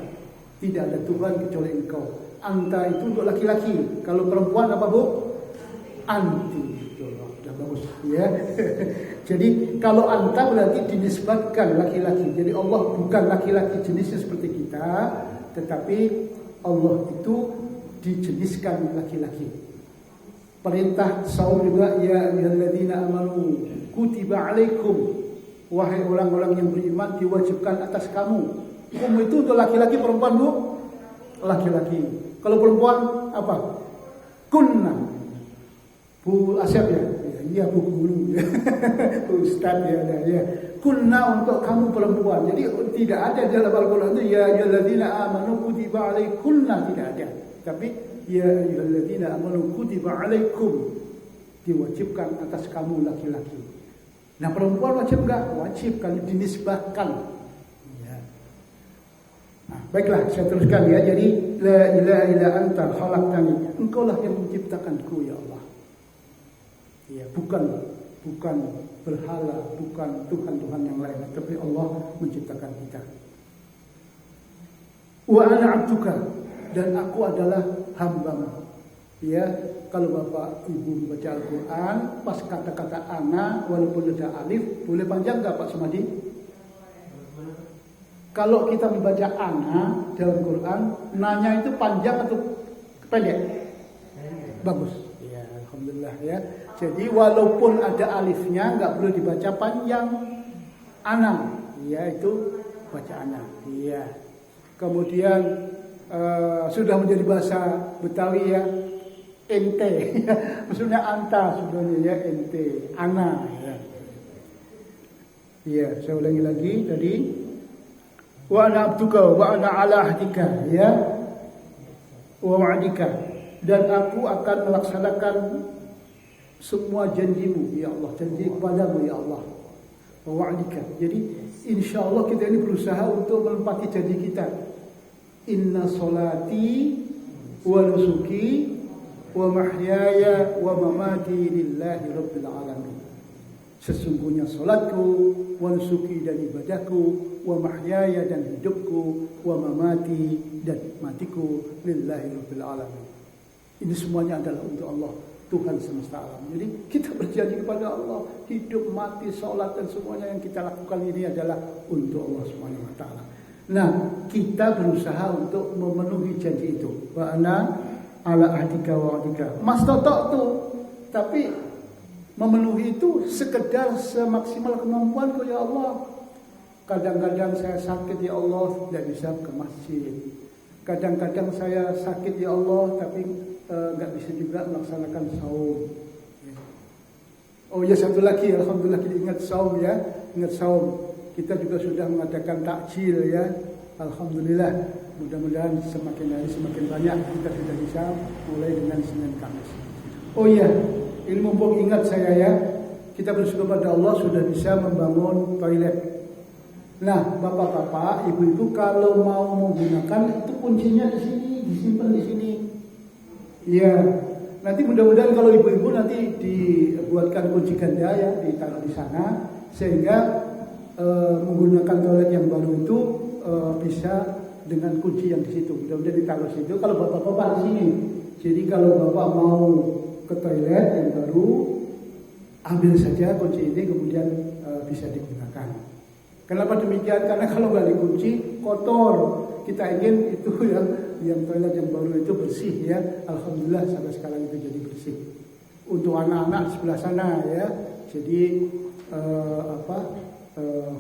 S2: Tidak ada Tuhan kecuali Engkau. Anta itu untuk laki-laki. Kalau perempuan apa Bu? Anti. Sudah bagus ya. Jadi kalau anta berarti dinisbatkan laki-laki. Jadi Allah bukan laki-laki jenisnya seperti kita, tetapi Allah itu dijeniskan laki-laki. Perintah saum juga ya ayyuhalladzina amanu kutiba alaikum, wahai orang-orang yang beriman diwajibkan atas kamu. Itu untuk laki-laki, perempuan Bu? Laki-laki. Kalau perempuan apa? Kunna. Bu Asyaf ya? Iya Bu Guru. Ustaz ya. Kunna untuk kamu perempuan. Jadi tidak ada dalam Al-Quran itu ya ayyuhalladzina amanu kutiba alaikunna, tidak ada. Tapi ya ayyuhalladzina amanu kutiba alaikum, diwajibkan atas kamu laki-laki. Nah perempuan wajib enggak? Wajib kalau dinisbahkan. Ya. Nah, baiklah saya teruskan ya. Jadi la ilaha illa anta khalaqtani. Engkaulah yang menciptakanku ya Allah. Ya, bukan berhala, bukan Tuhan-Tuhan yang lain, tapi Allah menciptakan kita. Wa ana 'abduka, dan aku adalah hamba-Mu. Ya, kalau Bapak Ibu membaca Al-Quran, pas kata-kata ana walaupun ada alif, boleh panjang enggak Pak Sumadi? Kalau kita membaca ana dalam Quran, nanya itu panjang atau pendek? Bagus. Ya, alhamdulillah ya. Jadi walaupun ada alifnya nggak perlu dibaca panjang. Ana, ya itu baca ana. Iya. Kemudian sudah menjadi bahasa Betawi ya, ente. Maksudnya anta sebenarnya ya, ente, ana. Ya. Iya, saya ulangi lagi tadi. Wa ana abduka wa ana ala ahdika ya. Wa wa'dika, dan aku akan melaksanakan semua janjimu ya Allah, janji kepadamu ya Allah, wa'adika. Jadi insya Allah kita ini berusaha untuk menepati janji kita. Inna solati wa nusuki wa mahyaya wa mamati lillahi rabbil alamin. Sesungguhnya solatku, wa nusuki dan ibadahku, wa mahyaya dan hidupku, wa mamati dan matiku lillahi rabbil alamin. Ini semuanya adalah untuk Allah, Tuhan semesta alam. Jadi kita berjanji kepada Allah, hidup, mati, sholat dan semuanya yang kita lakukan ini adalah untuk Allah Subhanahu wa taala. Nah, kita berusaha untuk memenuhi janji itu. Wa ana ala ahdika wa ahdika. Mastata'tu, tapi memenuhi itu sekedar semaksimal kemampuanku ya Allah. Kadang-kadang saya sakit ya Allah, tidak bisa ke masjid. Kadang-kadang saya sakit ya Allah, tapi nggak bisa juga melaksanakan saum. Oh ya, satu lagi, alhamdulillah kita ingat saum ya, ingat saum. Kita juga sudah mengadakan takjil ya, alhamdulillah. Mudah-mudahan semakin hari semakin banyak kita sudah bisa mulai dengan Senin Kamis. Oh iya, ini mumpung ingat saya ya, kita bersyukur pada Allah sudah bisa membangun toilet. Nah, bapak-bapak, ibu-ibu kalau mau menggunakan itu kuncinya di sini, disimpan di sini. Iya, nanti mudah-mudahan kalau ibu-ibu nanti dibuatkan kunci ganda ya, ditaruh di sana sehingga menggunakan toilet yang baru itu bisa dengan kunci yang di situ. Mudah-mudahan ditaruh situ. Kalau bapak-bapak di sini, jadi kalau bapak mau ke toilet yang baru, ambil saja kunci ini kemudian bisa digunakan. Kenapa demikian? Karena kalau nggak dikunci kotor. Kita ingin itu yang toilet yang baru itu bersih ya. Alhamdulillah sampai sekarang itu jadi bersih. Untuk anak-anak sebelah sana ya. Jadi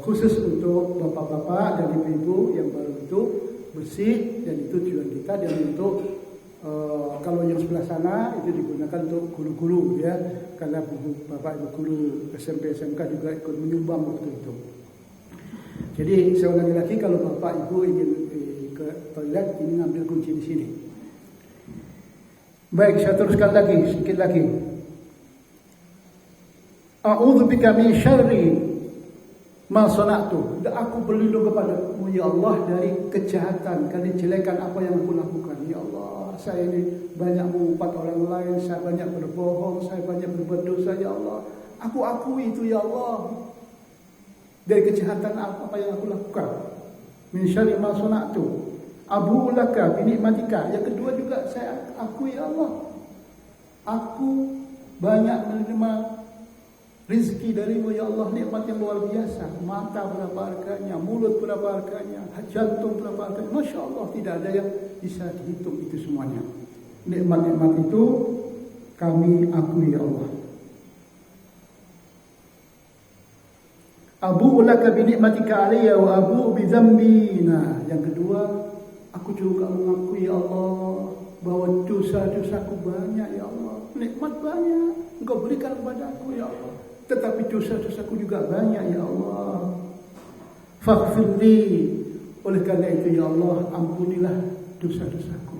S2: khusus untuk bapak-bapak dan ibu-ibu yang baru itu bersih, dan itu tujuan kita. Dan untuk kalau yang sebelah sana itu digunakan untuk guru-guru ya. Karena bapak ibu guru SMP SMK juga ikut menyumbang waktu itu. Jadi saya ulangi lagi, kalau bapak ibu ingin ke toilet ini ngambil kunci di sini. Baik, saya teruskan lagi sedikit lagi. A'udzubika min syarri ma sana'tu, dan aku berlindung kepadamu ya Allah dari kejahatan, dari kejelekan apa yang aku lakukan. Ya Allah, saya ini banyak mengumpat orang lain, saya banyak berbohong, saya banyak berbuat dosa ya Allah. Aku akui itu ya Allah, dari kejahatan apa yang aku lakukan. Min syarri ma sana'tu abu'u laka bi ni'matika. Yang kedua juga saya akui ya Allah, aku banyak menerima rezeki darimu ya Allah, nikmat yang luar biasa. Mata berapa harganya, mulut berapa harganya, jantung berapa harganya. Masya Allah, tidak ada yang bisa dihitung itu semuanya. Nikmat-nikmat itu kami akui ya Allah. Abu'u laka bi ni'matika alayya wa abu'u bi dzambi. Nah, yang kedua, aku juga mengakui ya Allah bahwa dosa-dosaku banyak ya Allah. Nikmat banyak Engkau berikan kepadaku ya Allah, tetapi dosa-dosaku juga banyak ya Allah. Faghfirli, oleh karena itu ya Allah, ampunilah dosa-dosaku.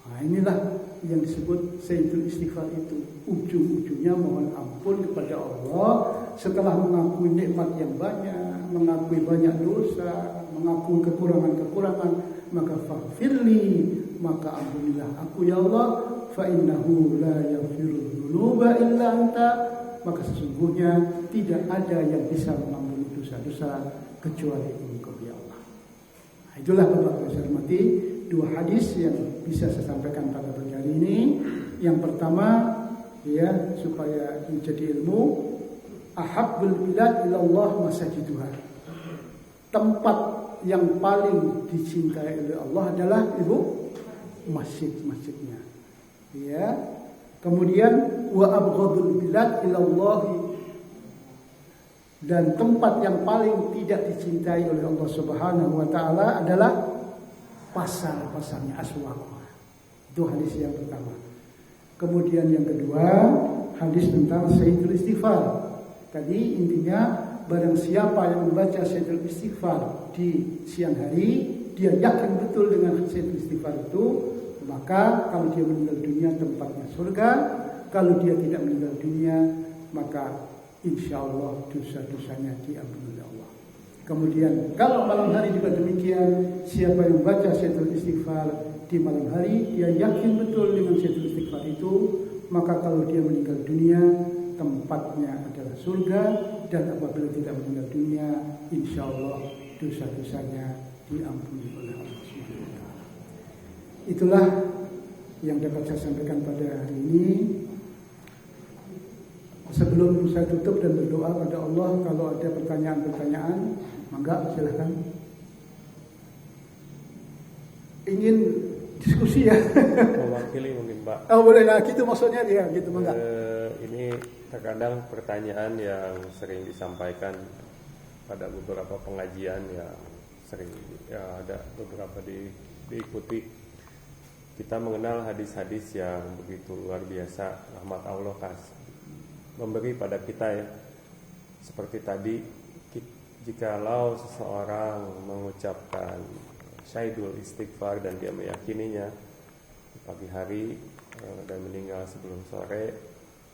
S2: Nah, inilah yang disebut Sayyidul Istighfar itu. Ujung-ujungnya mohon ampun kepada Allah setelah mengakui nikmat yang banyak, mengakui banyak dosa, mengakui kekurangan-kekurangan, maka faghfirli, maka ampunilah aku ya Allah. Fa innahu la yaghfiru dzunuba illa anta, maka sesungguhnya tidak ada yang bisa mengampuni dosa-dosa kecuali Engkau ya Allah. Nah, itulah Bapak Ibu saya hormati, dua hadis yang bisa saya sampaikan pada pagi hari ini. Yang pertama, ya, supaya menjadi ilmu, ahabbul bilad ilallah masajiduha. Tempat yang paling dicintai oleh Allah adalah masjid-masjidnya. Ya. Kemudian wa abghadul bilad ilallah, dan tempat yang paling tidak dicintai oleh Allah Subhanahu wa taala adalah pasar-pasarnya, aswaq. Itu hadis yang pertama. Kemudian yang kedua, hadis tentang Sayyidul Istighfar. Tadi intinya, barang siapa yang membaca Sayyidul Istighfar di siang hari, dia yakin betul dengan Sayyidul Istighfar itu, maka kalau dia meninggal dunia tempatnya surga. Kalau dia tidak meninggal dunia, maka insya Allah dosa-dosanya diampuni oleh Allah. Kemudian kalau malam hari juga demikian, siapa yang baca Sayyidul Istighfar di malam hari, dia yakin betul dengan Sayyidul Istighfar itu, maka kalau dia meninggal dunia, tempatnya adalah surga. Dan apabila tidak meninggal dunia, insya Allah dosa-dosanya diampuni oleh Allah Subhanahu wa taala. Itulah yang dapat saya sampaikan pada hari ini. Sebelum saya tutup dan berdoa pada Allah, kalau ada pertanyaan-pertanyaan, mangga silahkan. Ingin diskusi ya?
S1: Mewakili mungkin Pak.
S2: Oh boleh, nah gitu maksudnya dia, gitu mangga.
S1: Ini terkadang pertanyaan yang sering disampaikan pada beberapa pengajian yang sering ya ada beberapa diikuti. Kita mengenal hadis-hadis yang begitu luar biasa, rahmat Allah memberi pada kita ya. Seperti tadi, jikalau seseorang mengucapkan Sayyidul Istighfar dan dia meyakininya di pagi hari dan meninggal sebelum sore,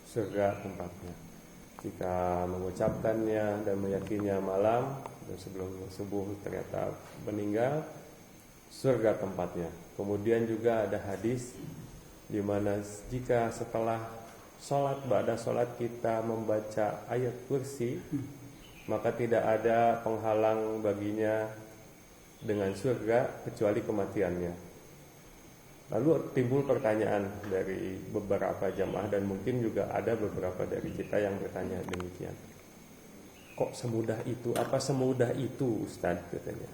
S1: surga tempatnya. Jika mengucapkannya dan meyakininya malam dan sebelum subuh ternyata meninggal, surga tempatnya. Kemudian juga ada hadis di mana jika setelah sholat, ba'da sholat kita membaca ayat kursi, maka tidak ada penghalang baginya dengan surga kecuali kematiannya. Lalu timbul pertanyaan dari beberapa jamaah dan mungkin juga ada beberapa dari kita yang bertanya demikian. Kok semudah itu? Apa semudah itu Ustaz katanya?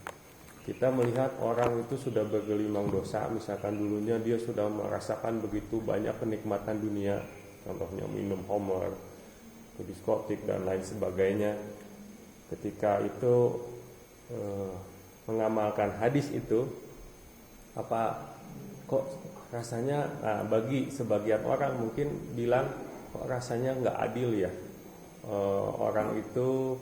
S1: Kita melihat orang itu sudah bergelimang dosa, misalkan dulunya dia sudah merasakan begitu banyak kenikmatan dunia, contohnya minum khamr, diskotik dan lain sebagainya. Ketika itu mengamalkan hadis itu, apa kok rasanya, bagi sebagian orang mungkin bilang kok rasanya nggak adil ya, orang itu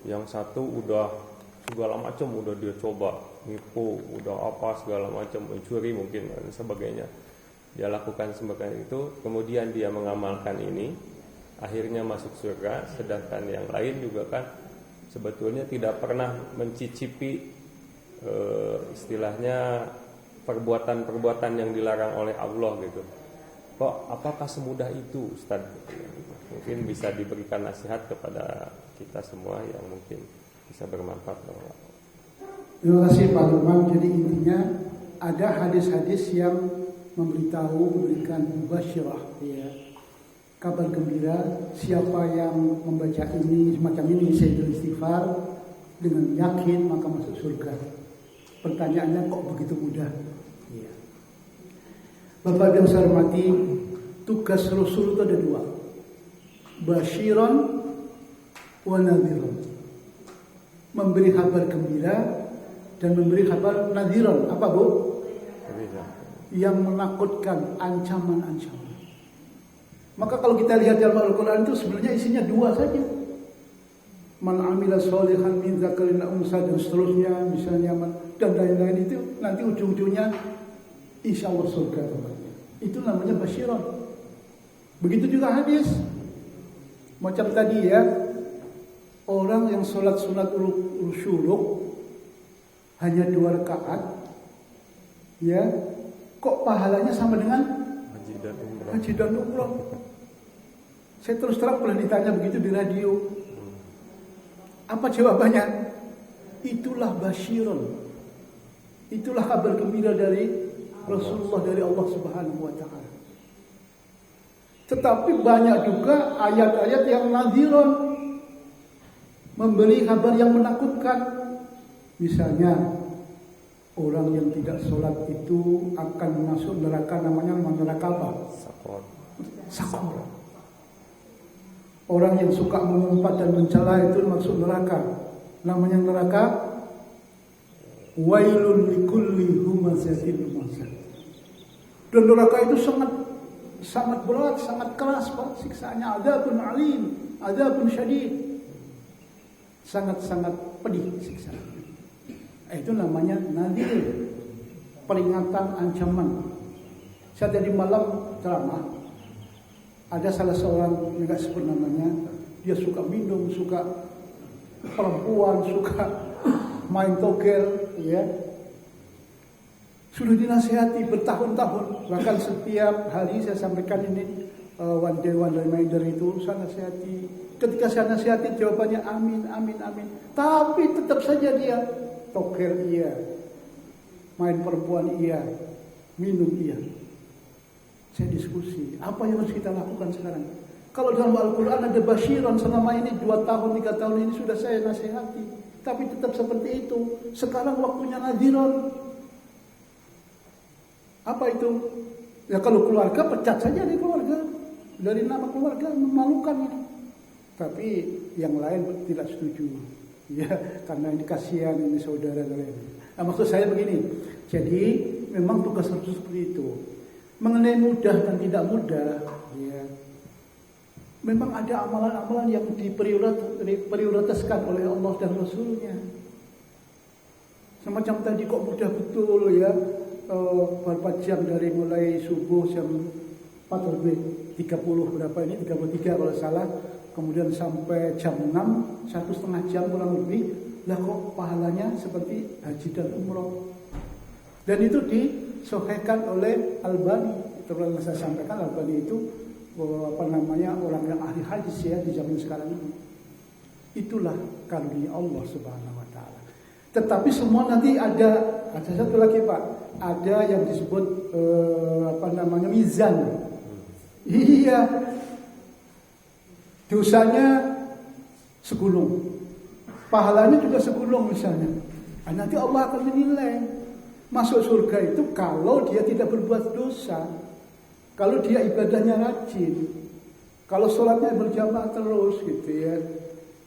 S1: yang satu udah segala macam udah dia coba, nipu, udah apa segala macam, mencuri mungkin dan sebagainya, dia lakukan sebagainya itu, kemudian dia mengamalkan ini, akhirnya masuk surga, sedangkan yang lain juga kan sebetulnya tidak pernah mencicipi istilahnya perbuatan-perbuatan yang dilarang oleh Allah gitu. Kok apakah semudah itu, Ustaz? Mungkin bisa diberikan nasihat kepada kita semua yang mungkin bisa bermanfaat.
S2: Terima kasih Pak Lukman. Jadi intinya ada hadis-hadis yang memberikan mubasyirah, ya, kabar gembira. Siapa yang membaca ini semacam ini, Sayyidul Istighfar, dengan yakin maka masuk surga. Pertanyaannya kok begitu mudah? Ya. Bapak yang saya hormati, tugas Rasul itu ada dua, basyiran wa nadhiran, memberi kabar gembira dan memberi kabar nadhiran. Apa Bu? Yang menakutkan, ancaman-ancaman. Maka kalau kita lihat dalam Al-Quran itu sebenarnya isinya dua saja. Man amila sholihan min dzakarin aw unsa dan seterusnya, misalnya dan lain-lain, itu nanti ujung-ujungnya insyaallah surga tempatnya. Itu namanya basyiran. Begitu juga hadis. Macam tadi ya, orang yang sholat sunat syuruk hanya 2 rakaat, ya, kok pahalanya sama dengan haji dan umrah. Saya terus terang pernah ditanya begitu di radio. Apa jawabannya? Itulah basyiran. Itulah kabar gembira dari Rasulullah, dari Allah Subhanahu wa taala. Tetapi banyak juga ayat-ayat yang nadhiran, memberi kabar yang menakutkan. Misalnya, orang yang tidak sholat itu akan masuk neraka, namanya neraka apa? Sakor. Orang yang suka mengumpat dan mencela itu masuk neraka, namanya neraka wailun likulli humazatin lumazah. Dan neraka itu sangat berat, sangat keras Pak siksaannya, adzabun alim, adzabun syadid. Sangat-sangat pedih siksaannya. Itu namanya nadhir, peringatan, ancaman. Saya tadi malam ceramah, ada salah seorang, enggak sebut namanya, dia suka minum, suka perempuan, suka main togel, ya. Sudah dinasihati bertahun-tahun, bahkan setiap hari saya sampaikan ini, one day reminder itu saya nasihati. Ketika saya nasihati jawabannya amin, amin, amin. Tapi tetap saja dia togel iya, main perempuan iya, minum iya. Saya diskusi, apa yang harus kita lakukan sekarang? Kalau dalam Al-Quran ada basyiran, selama ini 2 tahun, 3 tahun ini sudah saya nasihati, tapi tetap seperti itu. Sekarang waktunya nadhiran. Apa itu? Ya kalau keluarga, pecat saja di keluarga. Dari nama keluarga, memalukan ini. Tapi yang lain tidak setuju. Ya, karena ini kasihan, ini saudara kalian. Nah, maksud saya begini. Jadi memang tugas harus seperti itu. Mengenai mudah dan tidak mudah, ya, memang ada amalan-amalan yang diprioritaskan oleh Allah dan Rasulnya. Semacam tadi kok mudah betul ya, berapa jam dari mulai subuh jam 4:30 berapa ini 33 kalau salah, kemudian sampai jam 6, 1,5 jam kurang lebih. Lah kok pahalanya seperti haji dan umroh. Dan itu disahihkan oleh Albani. Terus saya sampaikan, Albani itu orang yang ahli hadis ya di zaman sekarang ini. Itulah karunia Allah Subhanahu wa taala. Tetapi semua nanti ada satu lagi Pak, ada yang disebut mizan. Iya. Dosanya segulung. Pahalanya juga segulung misalnya. Nah, nanti Allah akan menilai. Masuk surga itu kalau dia tidak berbuat dosa, kalau dia ibadahnya rajin, kalau sholatnya berjamaah terus gitu ya.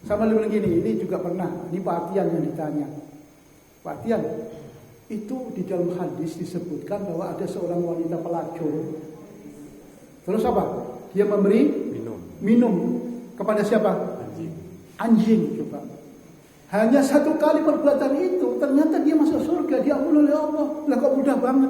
S2: Sama begini, ini juga pernah, ini Pak Atian yang ditanya. Pak Atian, itu di dalam hadis disebutkan bahwa ada seorang wanita pelacur. Terus apa? Dia memberi minum kepada siapa? Anjing coba. Hanya 1 kali perbuatan itu, ternyata dia masuk surga, diampuni oleh Allah. Lah kok mudah banget.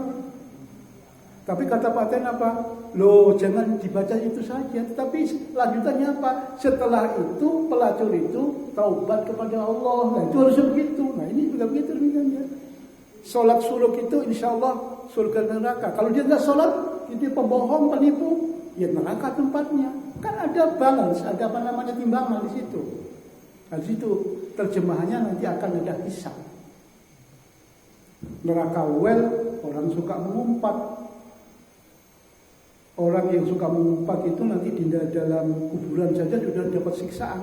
S2: Tapi kata Pak Ten apa? Loh, jangan dibaca itu saja. Tapi lanjutannya apa? Setelah itu pelacur itu taubat kepada Allah. Nah, itu harusnya begitu. Nah, ini juga begitu demikian. Sholat suluk itu insya Allah surga neraka. Kalau dia nggak sholat, itu pembohong, penipu, ya neraka tempatnya. Kan ada balance, ada apa namanya timbangan di situ. Nah, di situ terjemahannya nanti akan ada hisab. Neraka well, orang suka mengumpat. Orang yang suka mengumpat itu nanti di dalam kuburan saja sudah dapat siksaan.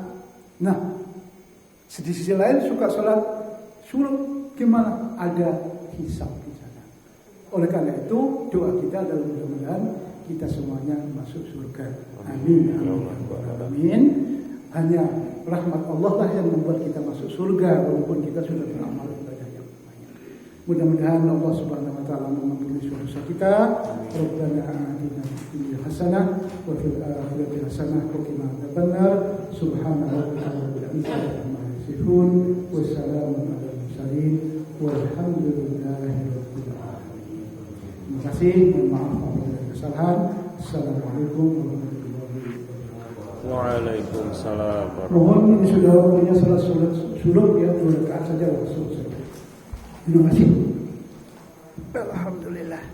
S2: Nah, di sisi lain suka sholat suluk, gimana? Ada hisab di sana. Oleh karena itu doa kita adalah mudah-mudahan kita semuanya masuk surga. Amin. Amin. Hanya rahmat Allah lah yang membuat kita masuk surga walaupun kita sudah beramal ibadah yang banyak. Mudah-mudahan Allah Subhanahu wa taala mengampuni dosa kita. Rabbana atina fid dunya hasanah wa fil akhirati hasanah wa qina adzabannar. Subhana rabbika rabbil izzati amma yasifun wa salamun alal mursalin walhamdulillahi rabbil alamin. Terima kasih. Mohon maaf apabila ada kesalahan. Assalamualaikum warahmatullahi wabarakatuh.
S1: Waalaikumsalam.
S2: Mohon ini sudah punya salah suluk ya, 2 rakaat saja langsung. Terima kasih. Alhamdulillah.